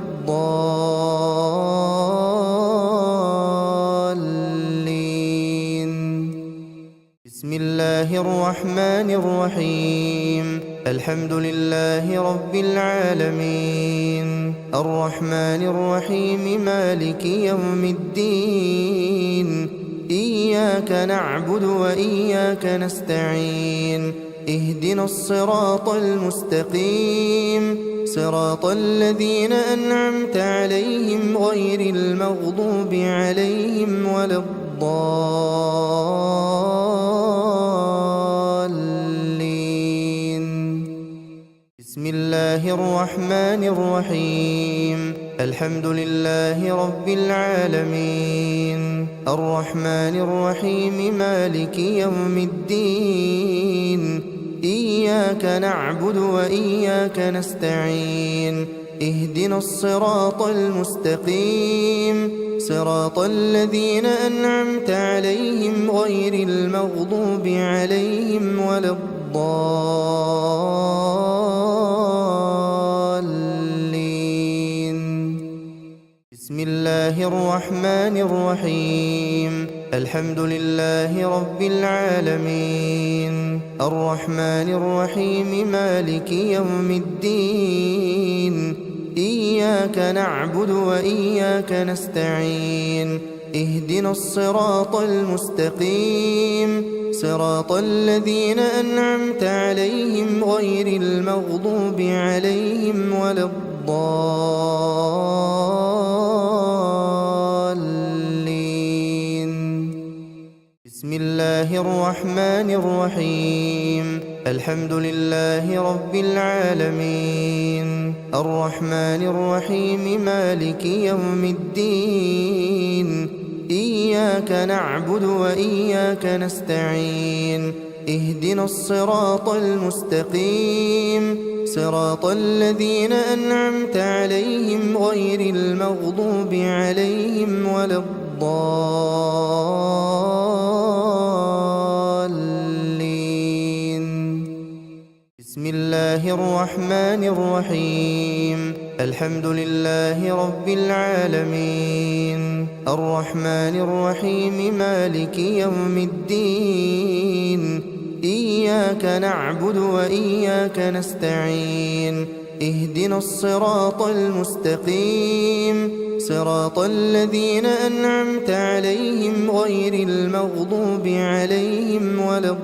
بسم الله الرحمن الرحيم الحمد لله رب العالمين الرحمن الرحيم مالك يوم الدين إياك نعبد وإياك نستعين اهدنا الصراط المستقيم صراط الذين أنعمت عليهم غير المغضوب عليهم ولا الضالين. بسم الله الرحمن الرحيم الحمد لله رب العالمين الرحمن الرحيم مالك يوم الدين إياك نعبد وإياك نستعين اهدنا الصراط المستقيم صراط الذين أنعمت عليهم غير المغضوب عليهم ولا الضالين. بسم الله الرحمن الرحيم الحمد لله رب العالمين الرحمن الرحيم مالك يوم الدين إياك نعبد وإياك نستعين اهدنا الصراط المستقيم صراط الذين أنعمت عليهم غير المغضوب عليهم ولا الضالين. بسم الله الرحمن الرحيم الحمد لله رب العالمين الرحمن الرحيم مالك يوم الدين إياك نعبد وإياك نستعين اهدنا الصراط المستقيم صراط الذين أنعمت عليهم غير المغضوب عليهم ولا الضالين. بسم الله الرحمن الرحيم الحمد لله رب العالمين الرحمن الرحيم مالك يوم الدين إياك نعبد وإياك نستعين اهدنا الصراط المستقيم صراط الذين أنعمت عليهم غير المغضوب عليهم ولا الضالين.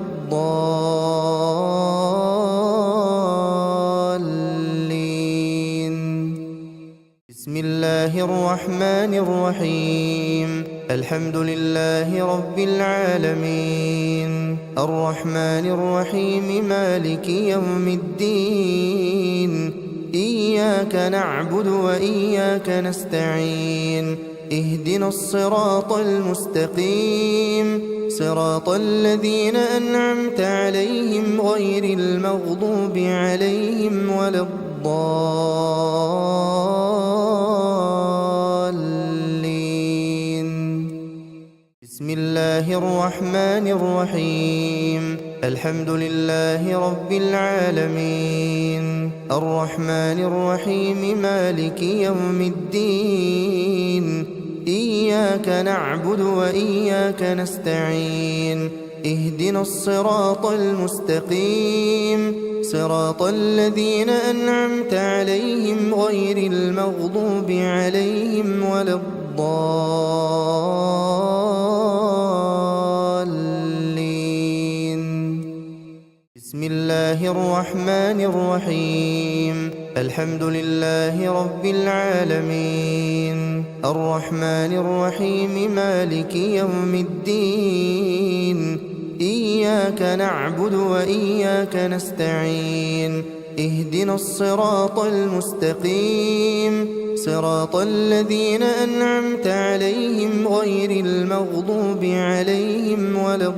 بسم الله الرحمن الرحيم الحمد لله رب العالمين الرحمن الرحيم مالك يوم الدين إياك نعبد وإياك نستعين اهدنا الصراط المستقيم صراط الذين أنعمت عليهم غير المغضوب عليهم ولا الضالين. بسم الله الرحمن الرحيم الحمد لله رب العالمين الرحمن الرحيم مالك يوم الدين إياك نعبد وإياك نستعين اهدنا الصراط المستقيم صراط الذين أنعمت عليهم غير المغضوب عليهم ولا الضالين. بسم الله الرحمن الرحيم الحمد لله رب العالمين الرحمن الرحيم مالك يوم الدين إياك نعبد وإياك نستعين اهدنا الصراط المستقيم صراط الذين أنعمت عليهم غير المغضوب عليهم ولا الضالين.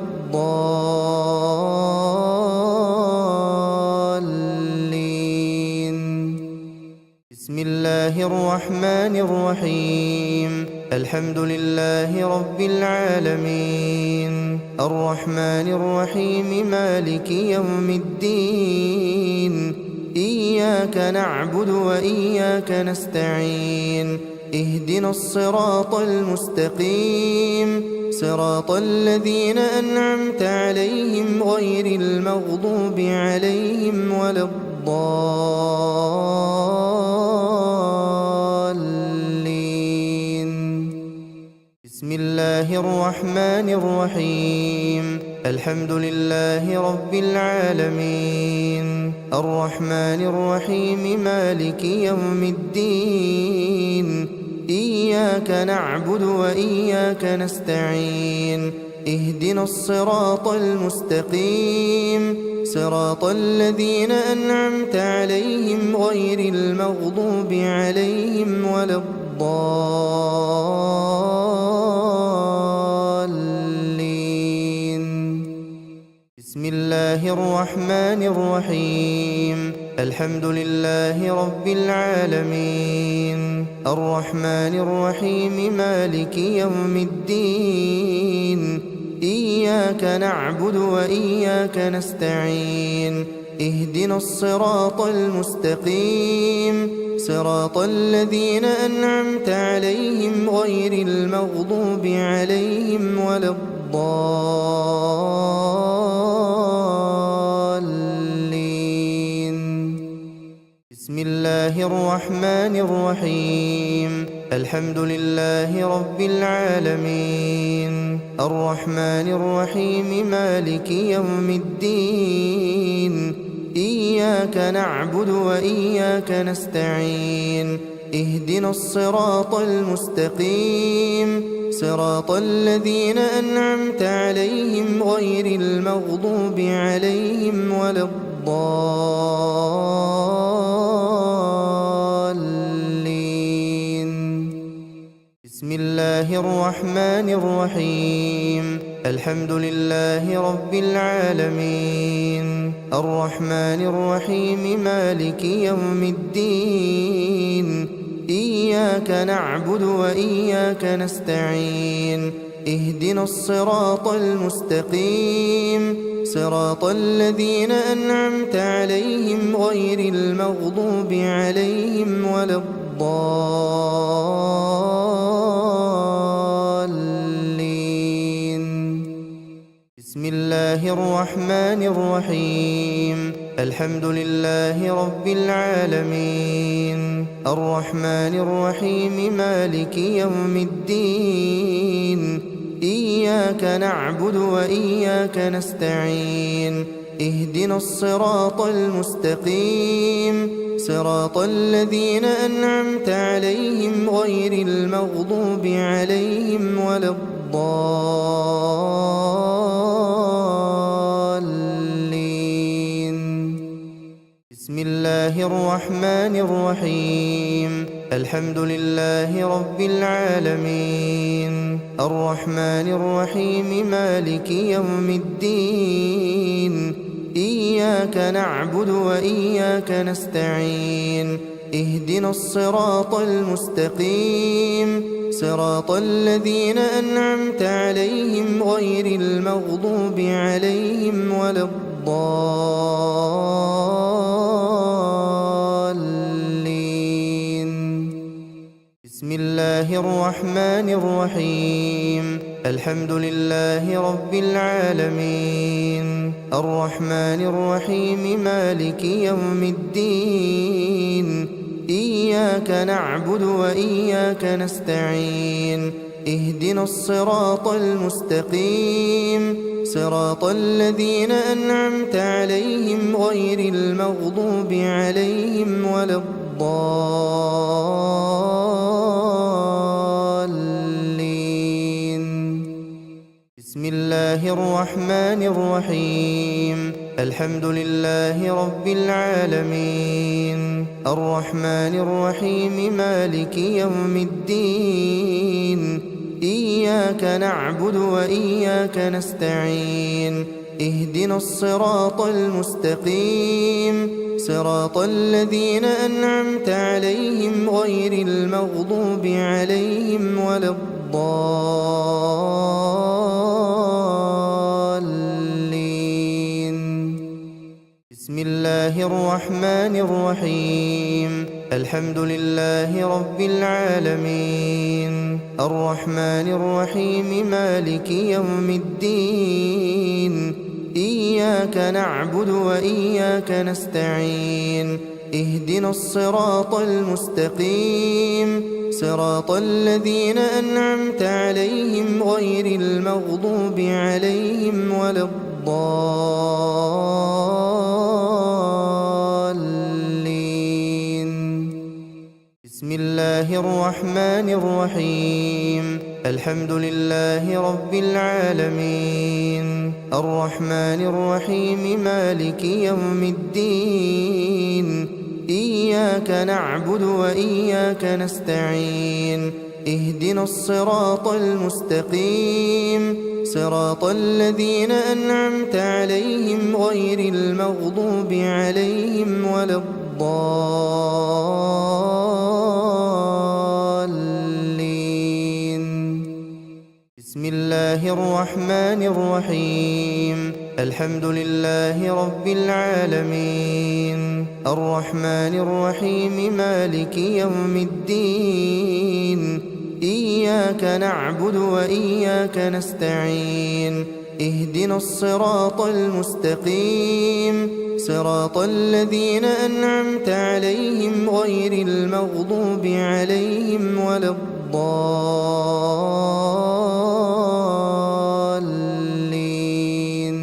بسم الله الرحمن الرحيم الحمد لله رب العالمين الرحمن الرحيم مالك يوم الدين إياك نعبد وإياك نستعين اهدنا الصراط المستقيم صراط الذين أنعمت عليهم غير المغضوب عليهم ولا الضالين. بسم الله الرحمن الرحيم الحمد لله رب العالمين الرحمن الرحيم مالك يوم الدين إياك نعبد وإياك نستعين اهدنا الصراط المستقيم صراط الذين أنعمت عليهم غير المغضوب عليهم ولا الضالين. بسم الله الرحمن الرحيم الحمد لله رب العالمين الرحمن الرحيم مالك يوم الدين إياك نعبد وإياك نستعين اهدنا الصراط المستقيم صراط الذين أنعمت عليهم غير المغضوب عليهم ولا الضالين. بسم الله الرحمن الرحيم الحمد لله رب العالمين الرحمن الرحيم مالك يوم الدين إياك نعبد وإياك نستعين اهدنا الصراط المستقيم صراط الذين أنعمت عليهم غير المغضوب عليهم ولا الضالين. بسم الله الرحمن الرحيم الحمد لله رب العالمين الرحمن الرحيم مالك يوم الدين إياك نعبد وإياك نستعين اهدنا الصراط المستقيم صراط الذين أنعمت عليهم غير المغضوب عليهم ولا الضالين. بسم الله الرحمن الرحيم الحمد لله رب العالمين الرحمن الرحيم مالك يوم الدين إياك نعبد وإياك نستعين اهدنا الصراط المستقيم صراط الذين أنعمت عليهم غير المغضوب عليهم ولا الضالين. بسم الله الرحمن الرحيم الحمد لله رب العالمين الرحمن الرحيم مالك يوم الدين إياك نعبد وإياك نستعين اهدنا الصراط المستقيم صراط الذين أنعمت عليهم غير المغضوب عليهم ولا الضالين. بسم الله الرحمن الرحيم الحمد لله رب العالمين الرحمن الرحيم مالك يوم الدين إياك نعبد وإياك نستعين اهدنا الصراط المستقيم صراط الذين أنعمت عليهم غير المغضوب عليهم ولا الضالين بسم الله الرحمن الرحيم الحمد لله رب العالمين الرحمن الرحيم مالك يوم الدين إياك نعبد وإياك نستعين اهدنا الصراط المستقيم صراط الذين أنعمت عليهم غير المغضوب عليهم ولا الضالين بسم الله الرحمن الرحيم الحمد لله رب العالمين الرحمن الرحيم مالك يوم الدين إياك نعبد وإياك نستعين اهدنا الصراط المستقيم صراط الذين أنعمت عليهم غير المغضوب عليهم ولا الضالين بسم الله الرحمن الرحيم الحمد لله رب العالمين الرحمن الرحيم مالك يوم الدين إياك نعبد وإياك نستعين اهدنا الصراط المستقيم صراط الذين أنعمت عليهم غير المغضوب عليهم ولا الضالين بسم الله الرحمن الرحيم الحمد لله رب العالمين الرحمن الرحيم مالك يوم الدين إياك نعبد وإياك نستعين اهدنا الصراط المستقيم صراط الذين أنعمت عليهم غير المغضوب عليهم ولا الضالين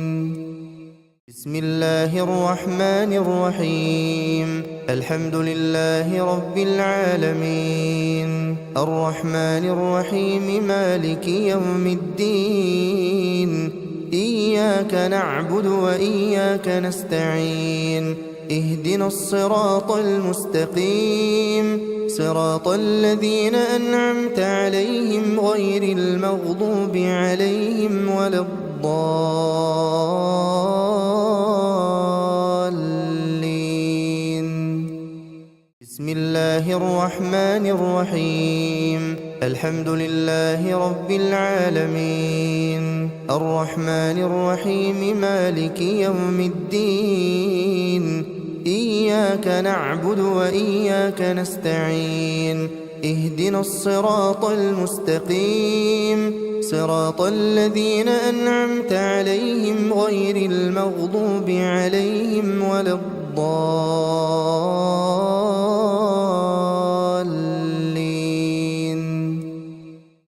بسم الله الرحمن الرحيم الحمد لله رب العالمين الرحمن الرحيم مالك يوم الدين إياك نعبد وإياك نستعين اهدنا الصراط المستقيم صراط الذين أنعمت عليهم غير المغضوب عليهم ولا الضالين بسم الله الرحمن الرحيم الحمد لله رب العالمين الرحمن الرحيم مالك يوم الدين إياك نعبد وإياك نستعين اهدنا الصراط المستقيم صراط الذين أنعمت عليهم غير المغضوب عليهم ولا الضالين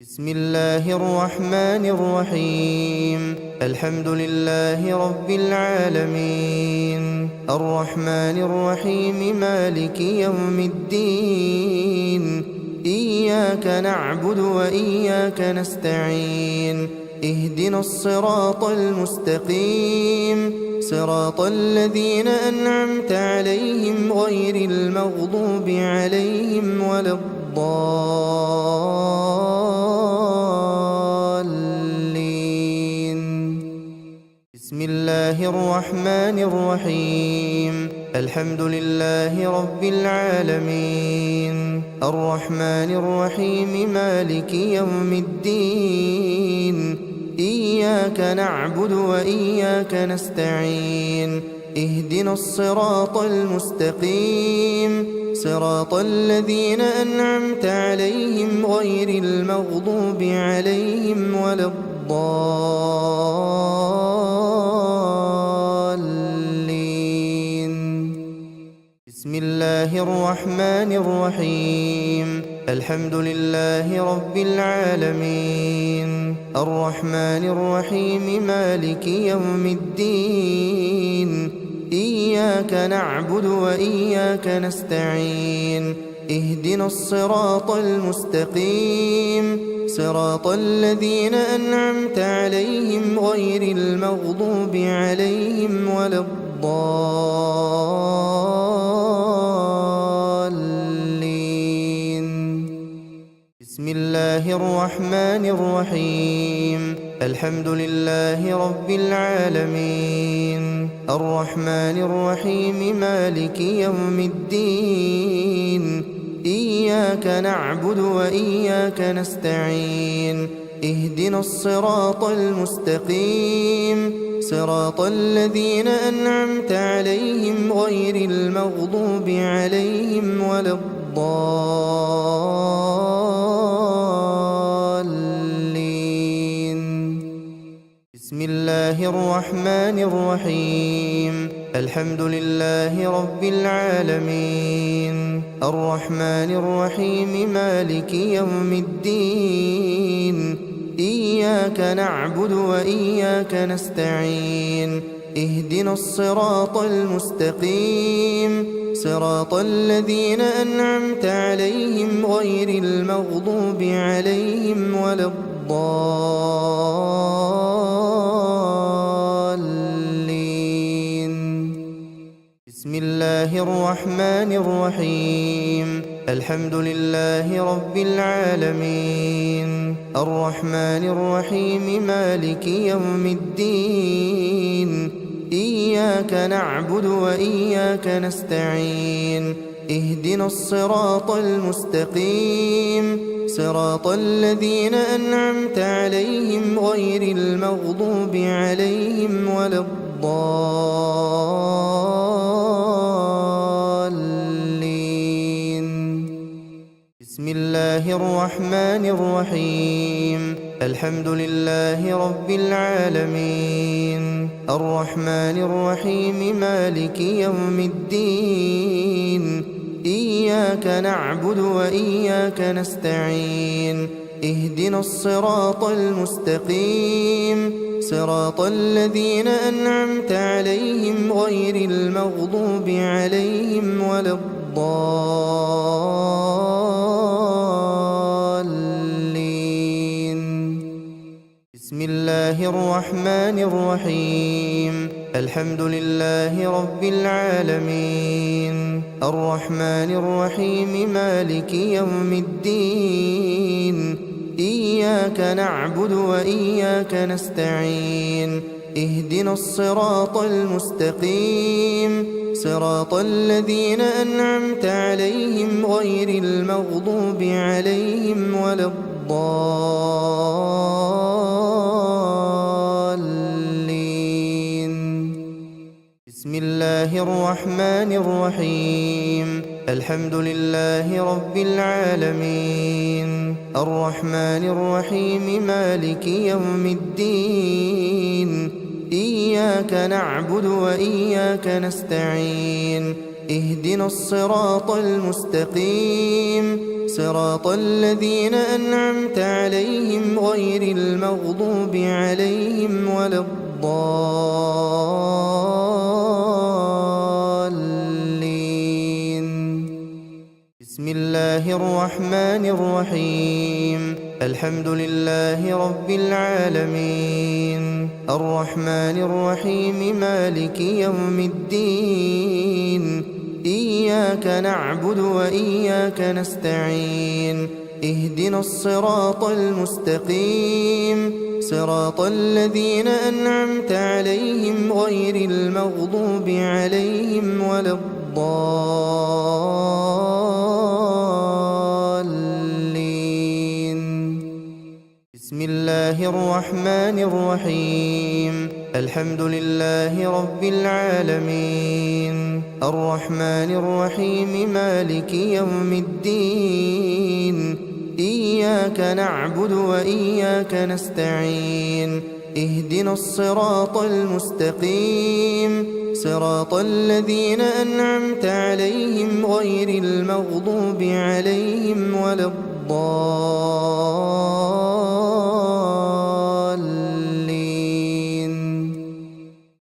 بسم الله الرحمن الرحيم الحمد لله رب العالمين الرحمن الرحيم مالك يوم الدين إياك نعبد وإياك نستعين اهدنا الصراط المستقيم صراط الذين أنعمت عليهم غير المغضوب عليهم ولا الضالين بسم الله الرحمن الرحيم الحمد لله رب العالمين الرحمن الرحيم مالك يوم الدين إياك نعبد وإياك نستعين اهدنا الصراط المستقيم صراط الذين أنعمت عليهم غير المغضوب عليهم ولا الضالين. بسم الله الرحمن الرحيم الحمد لله رب العالمين الرحمن الرحيم مالك يوم الدين إياك نعبد وإياك نستعين اهدنا الصراط المستقيم صراط الذين أنعمت عليهم غير المغضوب عليهم ولا الضالين. بسم الله الرحمن الرحيم الحمد لله رب العالمين الرحمن الرحيم مالك يوم الدين إياك نعبد وإياك نستعين اهدنا الصراط المستقيم صراط الذين أنعمت عليهم غير المغضوب عليهم ولا الضالين. بسم الله الرحمن الرحيم الحمد لله رب العالمين الرحمن الرحيم مالك يوم الدين إياك نعبد وإياك نستعين اهدنا الصراط المستقيم صراط الذين أنعمت عليهم غير المغضوب عليهم ولا الضالين. بسم الله الرحمن الرحيم الحمد لله رب العالمين الرحمن الرحيم مالك يوم الدين إياك نعبد وإياك نستعين اهدنا الصراط المستقيم صراط الذين أنعمت عليهم غير المغضوب عليهم ولا الضالين. بسم الله الرحمن الرحيم الحمد لله رب العالمين الرحمن الرحيم مالك يوم الدين إياك نعبد وإياك نستعين اهدنا الصراط المستقيم صراط الذين أنعمت عليهم غير المغضوب عليهم ولا الضالين. بسم الله الرحمن الرحيم الحمد لله رب العالمين الرحمن الرحيم مالك يوم الدين إياك نعبد وإياك نستعين اهدنا الصراط المستقيم صراط الذين أنعمت عليهم غير المغضوب عليهم ولا الضالين. بسم الله الرحمن الرحيم الحمد لله رب العالمين الرحمن الرحيم مالك يوم الدين إياك نعبد وإياك نستعين اهدنا الصراط المستقيم صراط الذين أنعمت عليهم غير المغضوب عليهم ولا الضالين. بسم الله الرحمن الرحيم الحمد لله رب العالمين الرحمن الرحيم مالك يوم الدين إياك نعبد وإياك نستعين اهدنا الصراط المستقيم صراط الذين أنعمت عليهم غير المغضوب عليهم ولا الضالين. بسم الله الرحمن الرحيم الحمد لله رب العالمين الرحمن الرحيم مالك يوم الدين إياك نعبد وإياك نستعين اهدنا الصراط المستقيم صراط الذين أنعمت عليهم غير المغضوب عليهم ولا الضالين.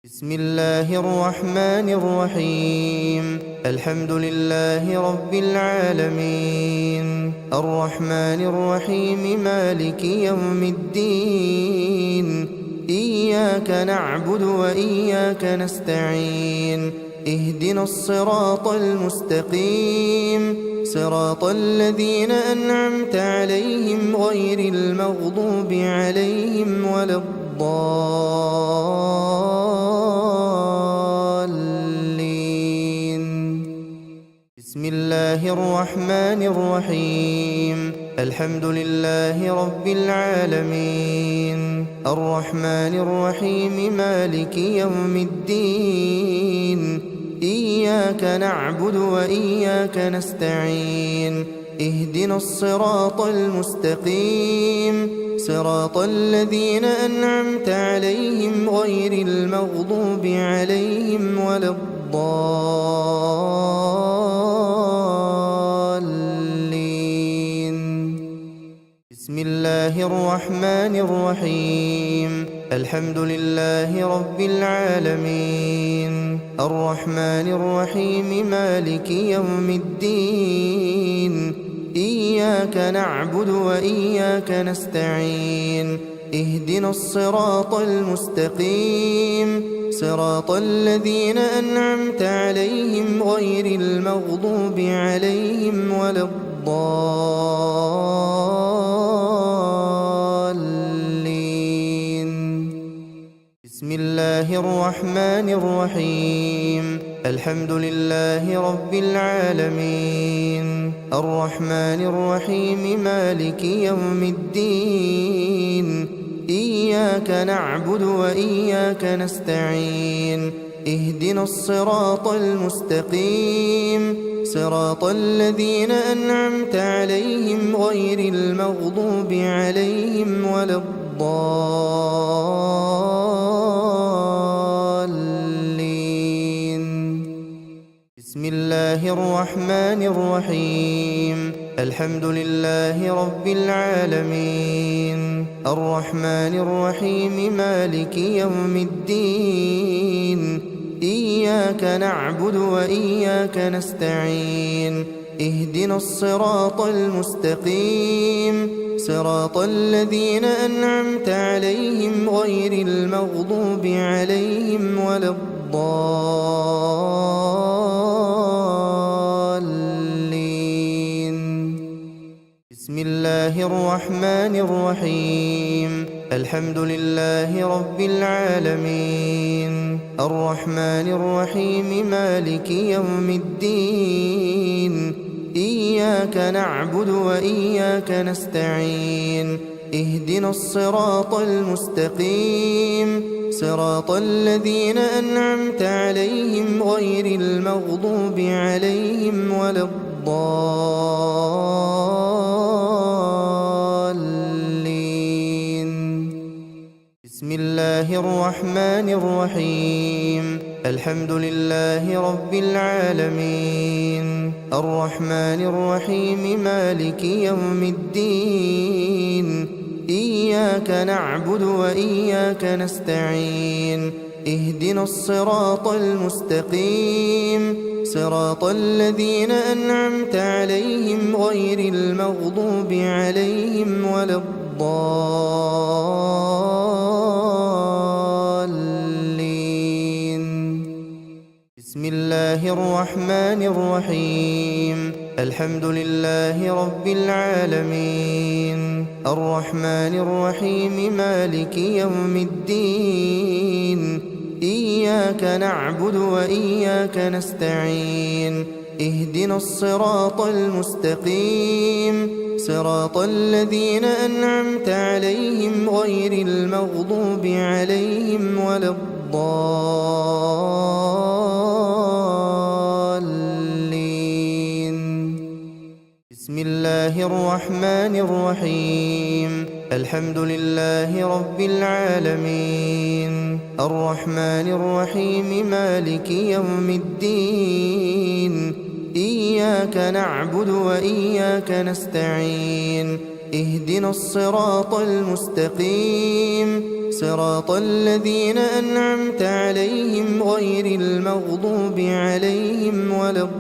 بسم الله الرحمن الرحيم الحمد لله رب العالمين الرحمن الرحيم مالك يوم الدين إياك نعبد وإياك نستعين اهدنا الصراط المستقيم صراط الذين أنعمت عليهم غير المغضوب عليهم ولا الضالين. بسم الله الرحمن الرحيم الحمد لله رب العالمين الرحمن الرحيم مالك يوم الدين إياك نعبد وإياك نستعين اهدنا الصراط المستقيم صراط الذين أنعمت عليهم غير المغضوب عليهم ولا الضالين. بسم الله الرحمن الرحيم الحمد لله رب العالمين الرحمن الرحيم مالك يوم الدين إياك نعبد وإياك نستعين اهدنا الصراط المستقيم صراط الذين أنعمت عليهم غير المغضوب عليهم ولا الضالين. بسم الله الرحمن الرحيم الحمد لله رب العالمين الرحمن الرحيم مالك يوم الدين إياك نعبد وإياك نستعين اهدنا الصراط المستقيم صراط الذين أنعمت عليهم غير المغضوب عليهم ولا الضالين. بسم الله الرحمن الرحيم الحمد لله رب العالمين الرحمن الرحيم مالك يوم الدين إياك نعبد وإياك نستعين اهدنا الصراط المستقيم صراط الذين أنعمت عليهم غير المغضوب عليهم ولا الضالين. بسم الله الرحمن الرحيم الحمد لله رب العالمين الرحمن الرحيم مالك يوم الدين إياك نعبد وإياك نستعين اهدنا الصراط المستقيم صراط الذين أنعمت عليهم غير المغضوب عليهم ولا الضالين. بسم الله الرحمن الرحيم الحمد لله رب العالمين الرحمن الرحيم مالك يوم الدين إياك نعبد وإياك نستعين اهدنا الصراط المستقيم صراط الذين أنعمت عليهم غير المغضوب عليهم ولا الضالين. بسم الله الرحمن الرحيم الحمد لله رب العالمين الرحمن الرحيم مالك يوم الدين إياك نعبد وإياك نستعين اهدنا الصراط المستقيم صراط الذين أنعمت عليهم غير المغضوب عليهم ولا الضالين. بسم الله الرحمن الرحيم الحمد لله رب العالمين الرحمن الرحيم مالك يوم الدين إياك نعبد وإياك نستعين اهدنا الصراط المستقيم صراط الذين أنعمت عليهم غير المغضوب عليهم ولا الضالين.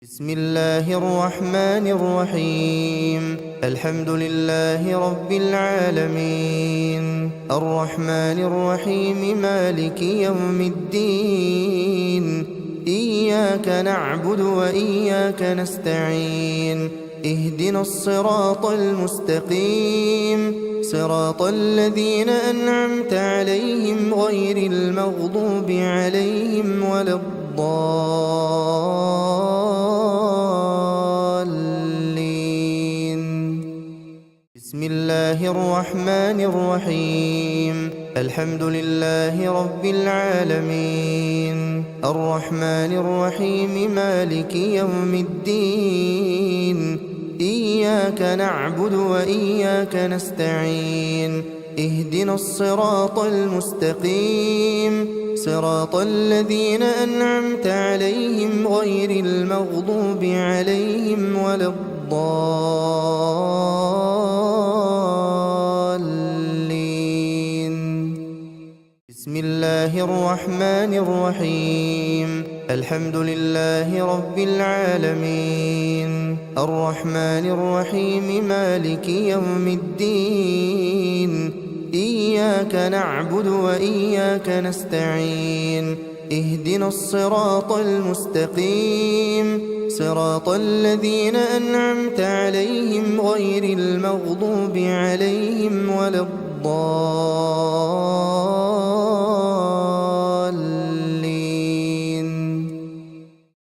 بسم الله الرحمن الرحيم الحمد لله رب العالمين الرحمن الرحيم مالك يوم الدين إياك نعبد وإياك نستعين اهدنا الصراط المستقيم صراط الذين أنعمت عليهم غير المغضوب عليهم ولا الضالين. بسم الله الرحمن الرحيم الحمد لله رب العالمين الرحمن الرحيم مالك يوم الدين إياك نعبد وإياك نستعين اهدنا الصراط المستقيم صراط الذين أنعمت عليهم غير المغضوب عليهم ولا الضالين. بسم الله الرحمن الرحيم الحمد لله رب العالمين الرحمن الرحيم مالك يوم الدين إياك نعبد وإياك نستعين اهدنا الصراط المستقيم صراط الذين أنعمت عليهم غير المغضوب عليهم ولا الضالين.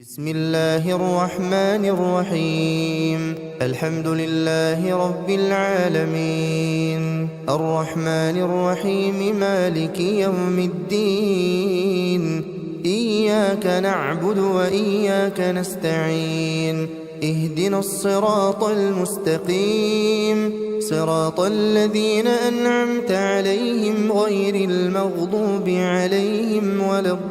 بسم الله الرحمن الرحيم الحمد لله رب العالمين الرحمن الرحيم مالك يوم الدين إياك نعبد وإياك نستعين اهدنا الصراط المستقيم صراط الذين أنعمت عليهم غير المغضوب عليهم ولا الضالين.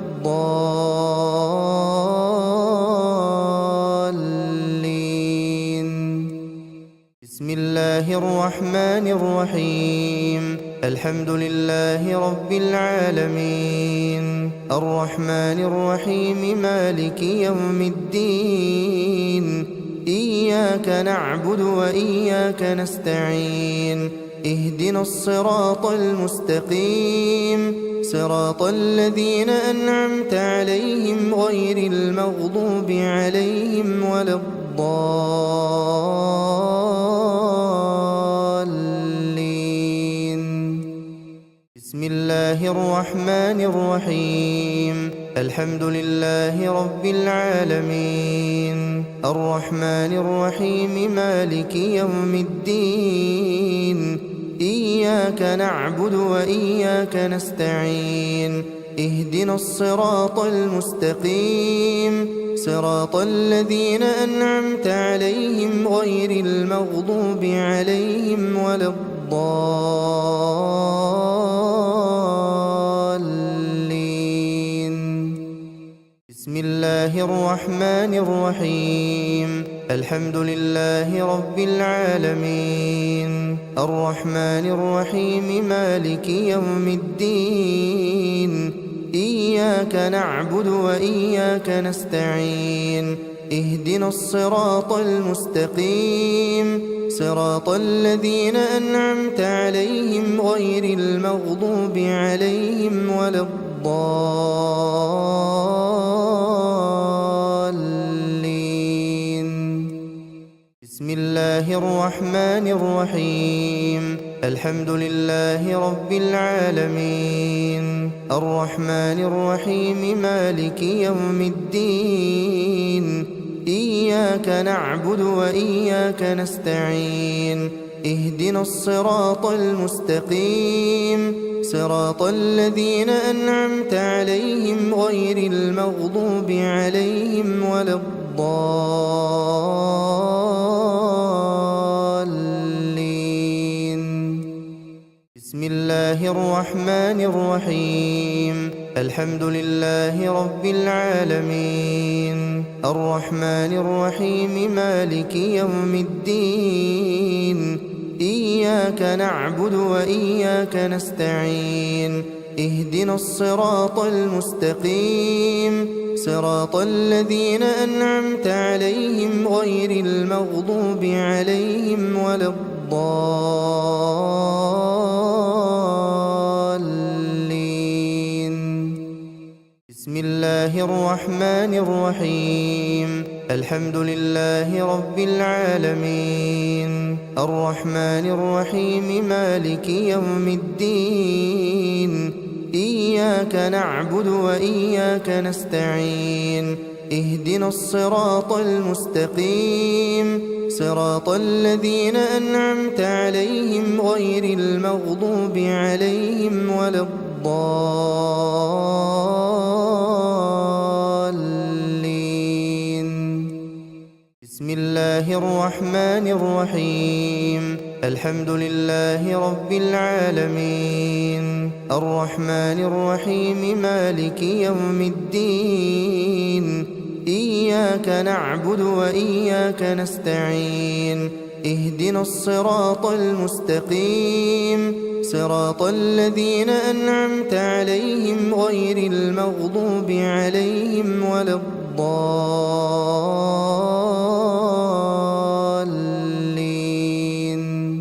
بسم الله الرحمن الرحيم الحمد لله رب العالمين الرحمن الرحيم مالك يوم الدين إياك نعبد وإياك نستعين اهدنا الصراط المستقيم صراط الذين أنعمت عليهم غير المغضوب عليهم ولا الضالين. بسم الله الرحمن الرحيم الحمد لله رب العالمين الرحمن الرحيم مالك يوم الدين إياك نعبد وإياك نستعين اهدنا الصراط المستقيم صراط الذين أنعمت عليهم غير المغضوب عليهم ولا الضالين. بسم الله الرحمن الرحيم الحمد لله رب العالمين الرحمن الرحيم مالك يوم الدين إياك نعبد وإياك نستعين اهدنا الصراط المستقيم صراط الذين أنعمت عليهم غير المغضوب عليهم ولا الضالين. بسم الله الرحمن الرحيم الحمد لله رب العالمين الرحمن الرحيم مالك يوم الدين إياك نعبد وإياك نستعين اهدنا الصراط المستقيم صراط الذين أنعمت عليهم غير المغضوب عليهم ولا الضالين بسم الله الرحمن الرحيم الحمد لله رب العالمين الرحمن الرحيم مالك يوم الدين إياك نعبد وإياك نستعين اهدنا الصراط المستقيم صراط الذين أنعمت عليهم غير المغضوب عليهم ولا الضالين بسم الله الرحمن الرحيم الحمد لله رب العالمين الرحمن الرحيم مالك يوم الدين إياك نعبد وإياك نستعين اهدنا الصراط المستقيم صراط الذين أنعمت عليهم غير المغضوب عليهم ولا الضالين بسم الله الرحمن الرحيم الحمد لله رب العالمين الرحمن الرحيم مالك يوم الدين إياك نعبد وإياك نستعين اهدنا الصراط المستقيم صراط الذين أنعمت عليهم غير المغضوب عليهم ولا الضالين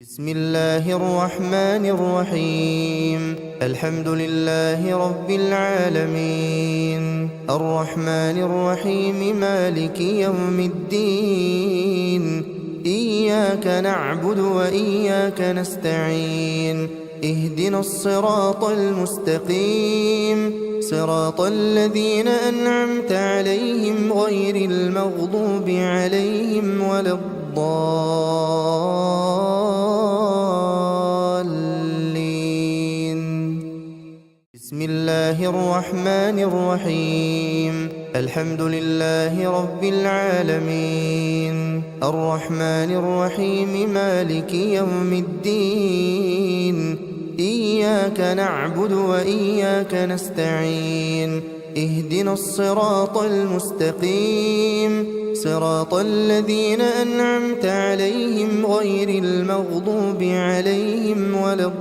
بسم الله الرحمن الرحيم الحمد لله رب العالمين الرحمن الرحيم مالك يوم الدين إياك نعبد وإياك نستعين اهدنا الصراط المستقيم صراط الذين أنعمت عليهم غير المغضوب عليهم ولا الضالين بسم الله الرحمن الرحيم الحمد لله رب العالمين الرحمن الرحيم مالك يوم الدين إياك نعبد وإياك نستعين اهدنا الصراط المستقيم صراط الذين أنعمت عليهم غير المغضوب عليهم ولا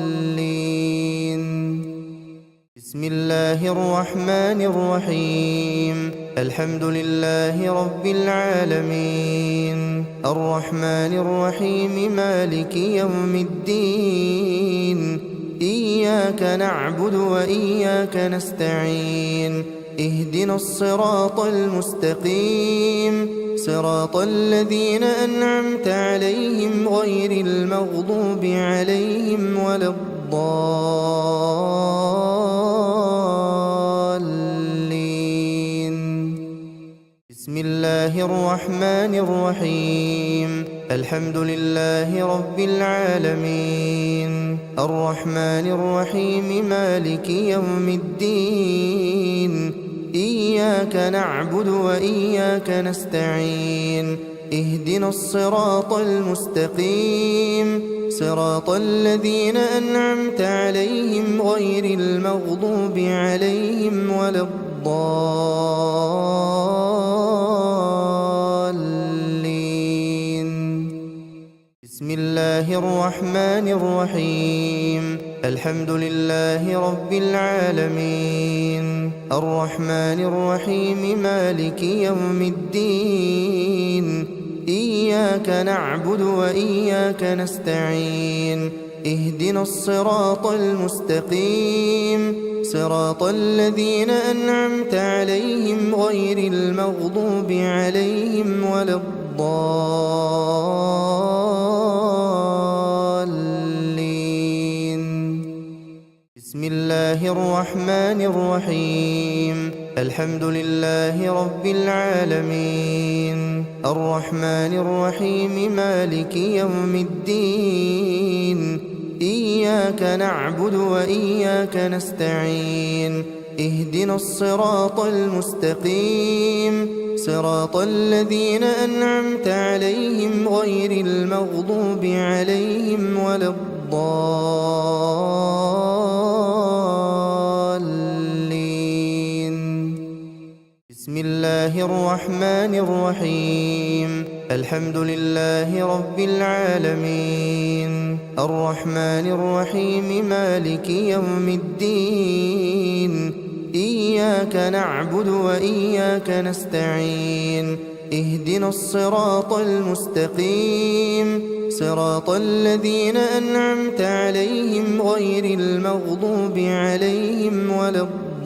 الضالين بسم الله الرحمن الرحيم الحمد لله رب العالمين الرحمن الرحيم مالك يوم الدين إياك نعبد وإياك نستعين اهدنا الصراط المستقيم صراط الذين أنعمت عليهم غير المغضوب عليهم ولا الضالين بسم الله الرحمن الرحيم الحمد لله رب العالمين الرحمن الرحيم مالك يوم الدين إياك نعبد وإياك نستعين اهدنا الصراط المستقيم صراط الذين أنعمت عليهم غير المغضوب عليهم ولا الضالين بسم الله الرحمن الرحيم الحمد لله رب العالمين الرحمن الرحيم مالك يوم الدين إياك نعبد وإياك نستعين اهدنا الصراط المستقيم صراط الذين أنعمت عليهم غير المغضوب عليهم ولا الضالين. بسم الله الرحمن الرحيم الحمد لله رب العالمين الرحمن الرحيم مالك يوم الدين إياك نعبد وإياك نستعين اهدنا الصراط المستقيم صراط الذين أنعمت عليهم غير المغضوب عليهم ولا الضالين. بسم الله الرحمن الرحيم الحمد لله رب العالمين الرحمن الرحيم مالك يوم الدين إياك نعبد وإياك نستعين اهدنا الصراط المستقيم صراط الذين أنعمت عليهم غير المغضوب عليهم ولا الضالين.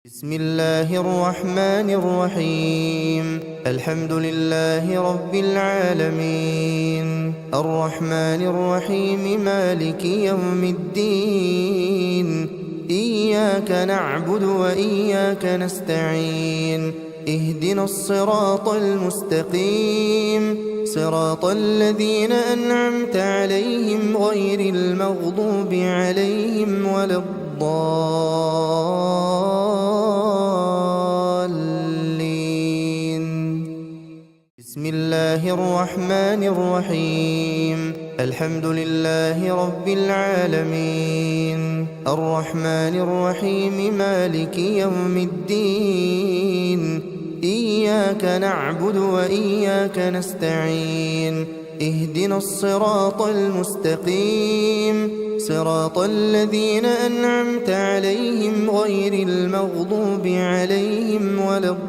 بسم الله الرحمن الرحيم الحمد لله رب العالمين الرحمن الرحيم مالك يوم الدين إياك نعبد وإياك نستعين اهدنا الصراط المستقيم صراط الذين أنعمت عليهم غير المغضوب عليهم ولا الضالين. بسم الله الرحمن الرحيم الحمد لله رب العالمين الرحمن الرحيم مالك يوم الدين إياك نعبد وإياك نستعين اهدنا الصراط المستقيم صراط الذين أنعمت عليهم غير المغضوب عليهم ولا الضالين.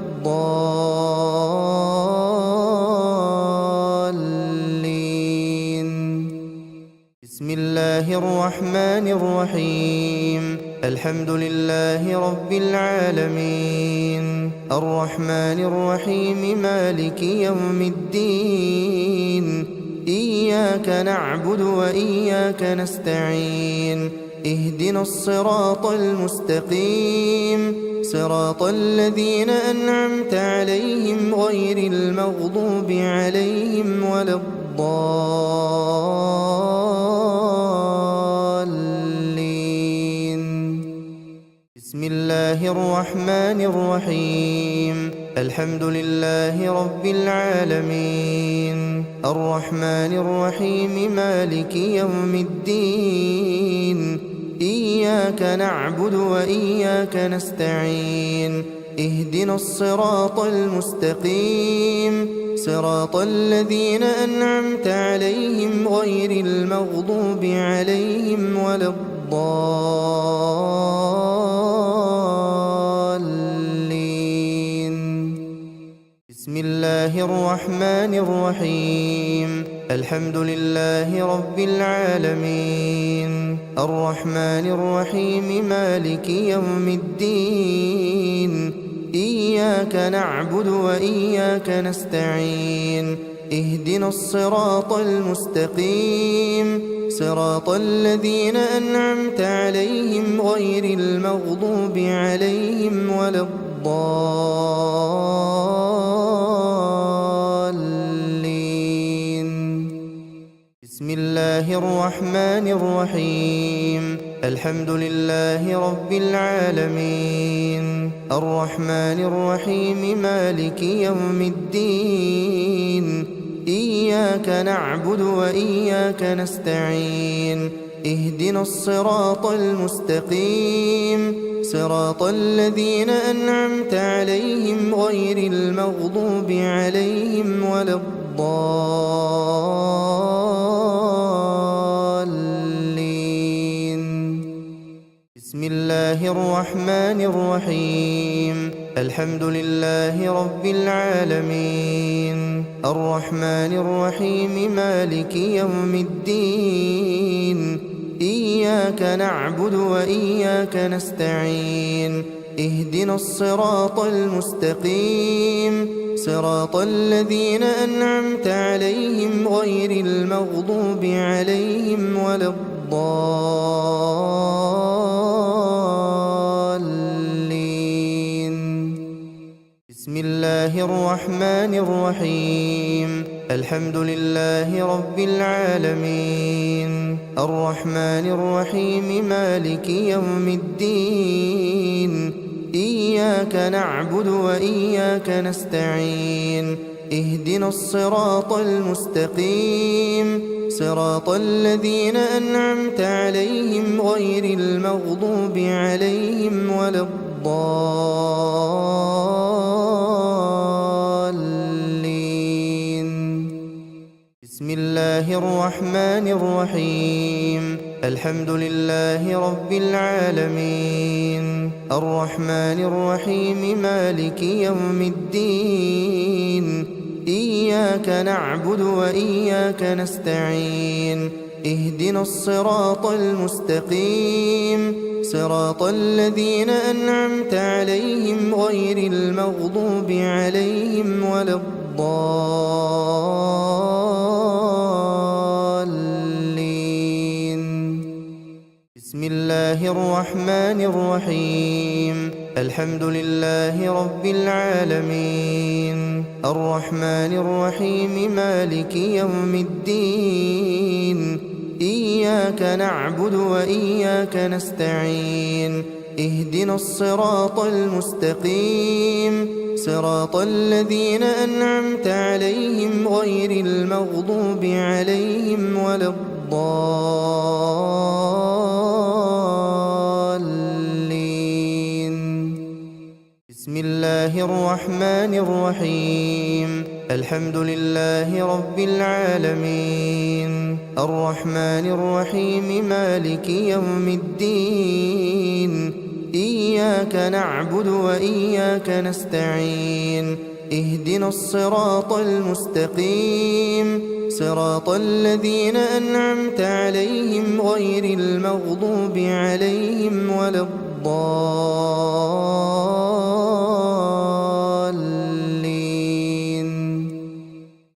بسم الله الرحمن الرحيم الحمد لله رب العالمين الرحمن الرحيم مالك يوم الدين إياك نعبد وإياك نستعين اهدنا الصراط المستقيم صراط الذين أنعمت عليهم غير المغضوب عليهم ولا الضالين. بسم الله الرحمن الرحيم الحمد لله رب العالمين الرحمن الرحيم مالك يوم الدين إياك نعبد وإياك نستعين اهدنا الصراط المستقيم صراط الذين أنعمت عليهم غير المغضوب عليهم ولا الضالين. بسم الله الرحمن الرحيم الحمد لله رب العالمين الرحمن الرحيم مالك يوم الدين إياك نعبد وإياك نستعين اهدنا الصراط المستقيم صراط الذين أنعمت عليهم غير المغضوب عليهم ولا الضالين. بسم الله الرحمن الرحيم الحمد لله رب العالمين الرحمن الرحيم مالك يوم الدين إياك نعبد وإياك نستعين اهدنا الصراط المستقيم صراط الذين أنعمت عليهم غير المغضوب عليهم ولا الضالين. بسم الله الرحمن الرحيم الحمد لله رب العالمين الرحمن الرحيم مالك يوم الدين إياك نعبد وإياك نستعين اهدنا الصراط المستقيم صراط الذين أنعمت عليهم غير المغضوب عليهم ولا الضالين بسم الله الرحمن الرحيم الحمد لله رب العالمين الرحمن الرحيم مالك يوم الدين إياك نعبد وإياك نستعين اهدنا الصراط المستقيم صراط الذين أنعمت عليهم غير المغضوب عليهم ولا الضالين بسم الله الرحمن الرحيم الحمد لله رب العالمين الرحمن الرحيم مالك يوم الدين إياك نعبد وإياك نستعين اهدنا الصراط المستقيم صراط الذين أنعمت عليهم غير المغضوب عليهم ولا الضالين بسم الله الرحمن الرحيم الحمد لله رب العالمين الرحمن الرحيم مالك يوم الدين إياك نعبد وإياك نستعين اهدنا الصراط المستقيم صراط الذين أنعمت عليهم غير المغضوب عليهم ولا الضالين بسم الله الرحمن الرحيم الحمد لله رب العالمين الرحمن الرحيم مالك يوم الدين إياك نعبد وإياك نستعين اهدنا الصراط المستقيم صراط الذين أنعمت عليهم غير المغضوب عليهم ولا الضالين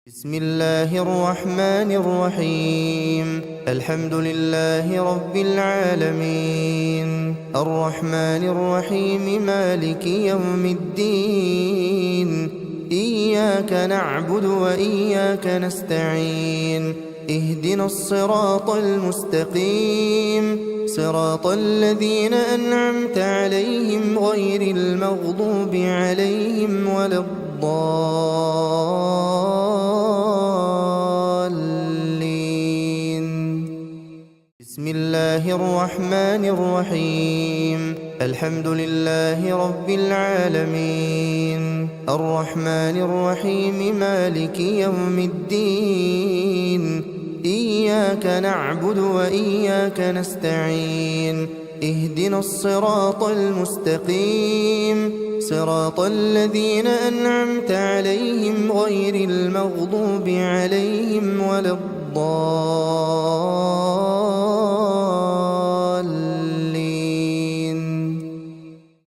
بسم الله الرحمن الرحيم الحمد لله رب العالمين الرحمن الرحيم مالك يوم الدين إياك نعبد وإياك نستعين اهدنا الصراط المستقيم صراط الذين أنعمت عليهم غير المغضوب عليهم ولا الضالين بسم الله الرحمن الرحيم الحمد لله رب العالمين الرحمن الرحيم مالك يوم الدين إياك نعبد وإياك نستعين اهدنا الصراط المستقيم صراط الذين أنعمت عليهم غير المغضوب عليهم ولا الضالين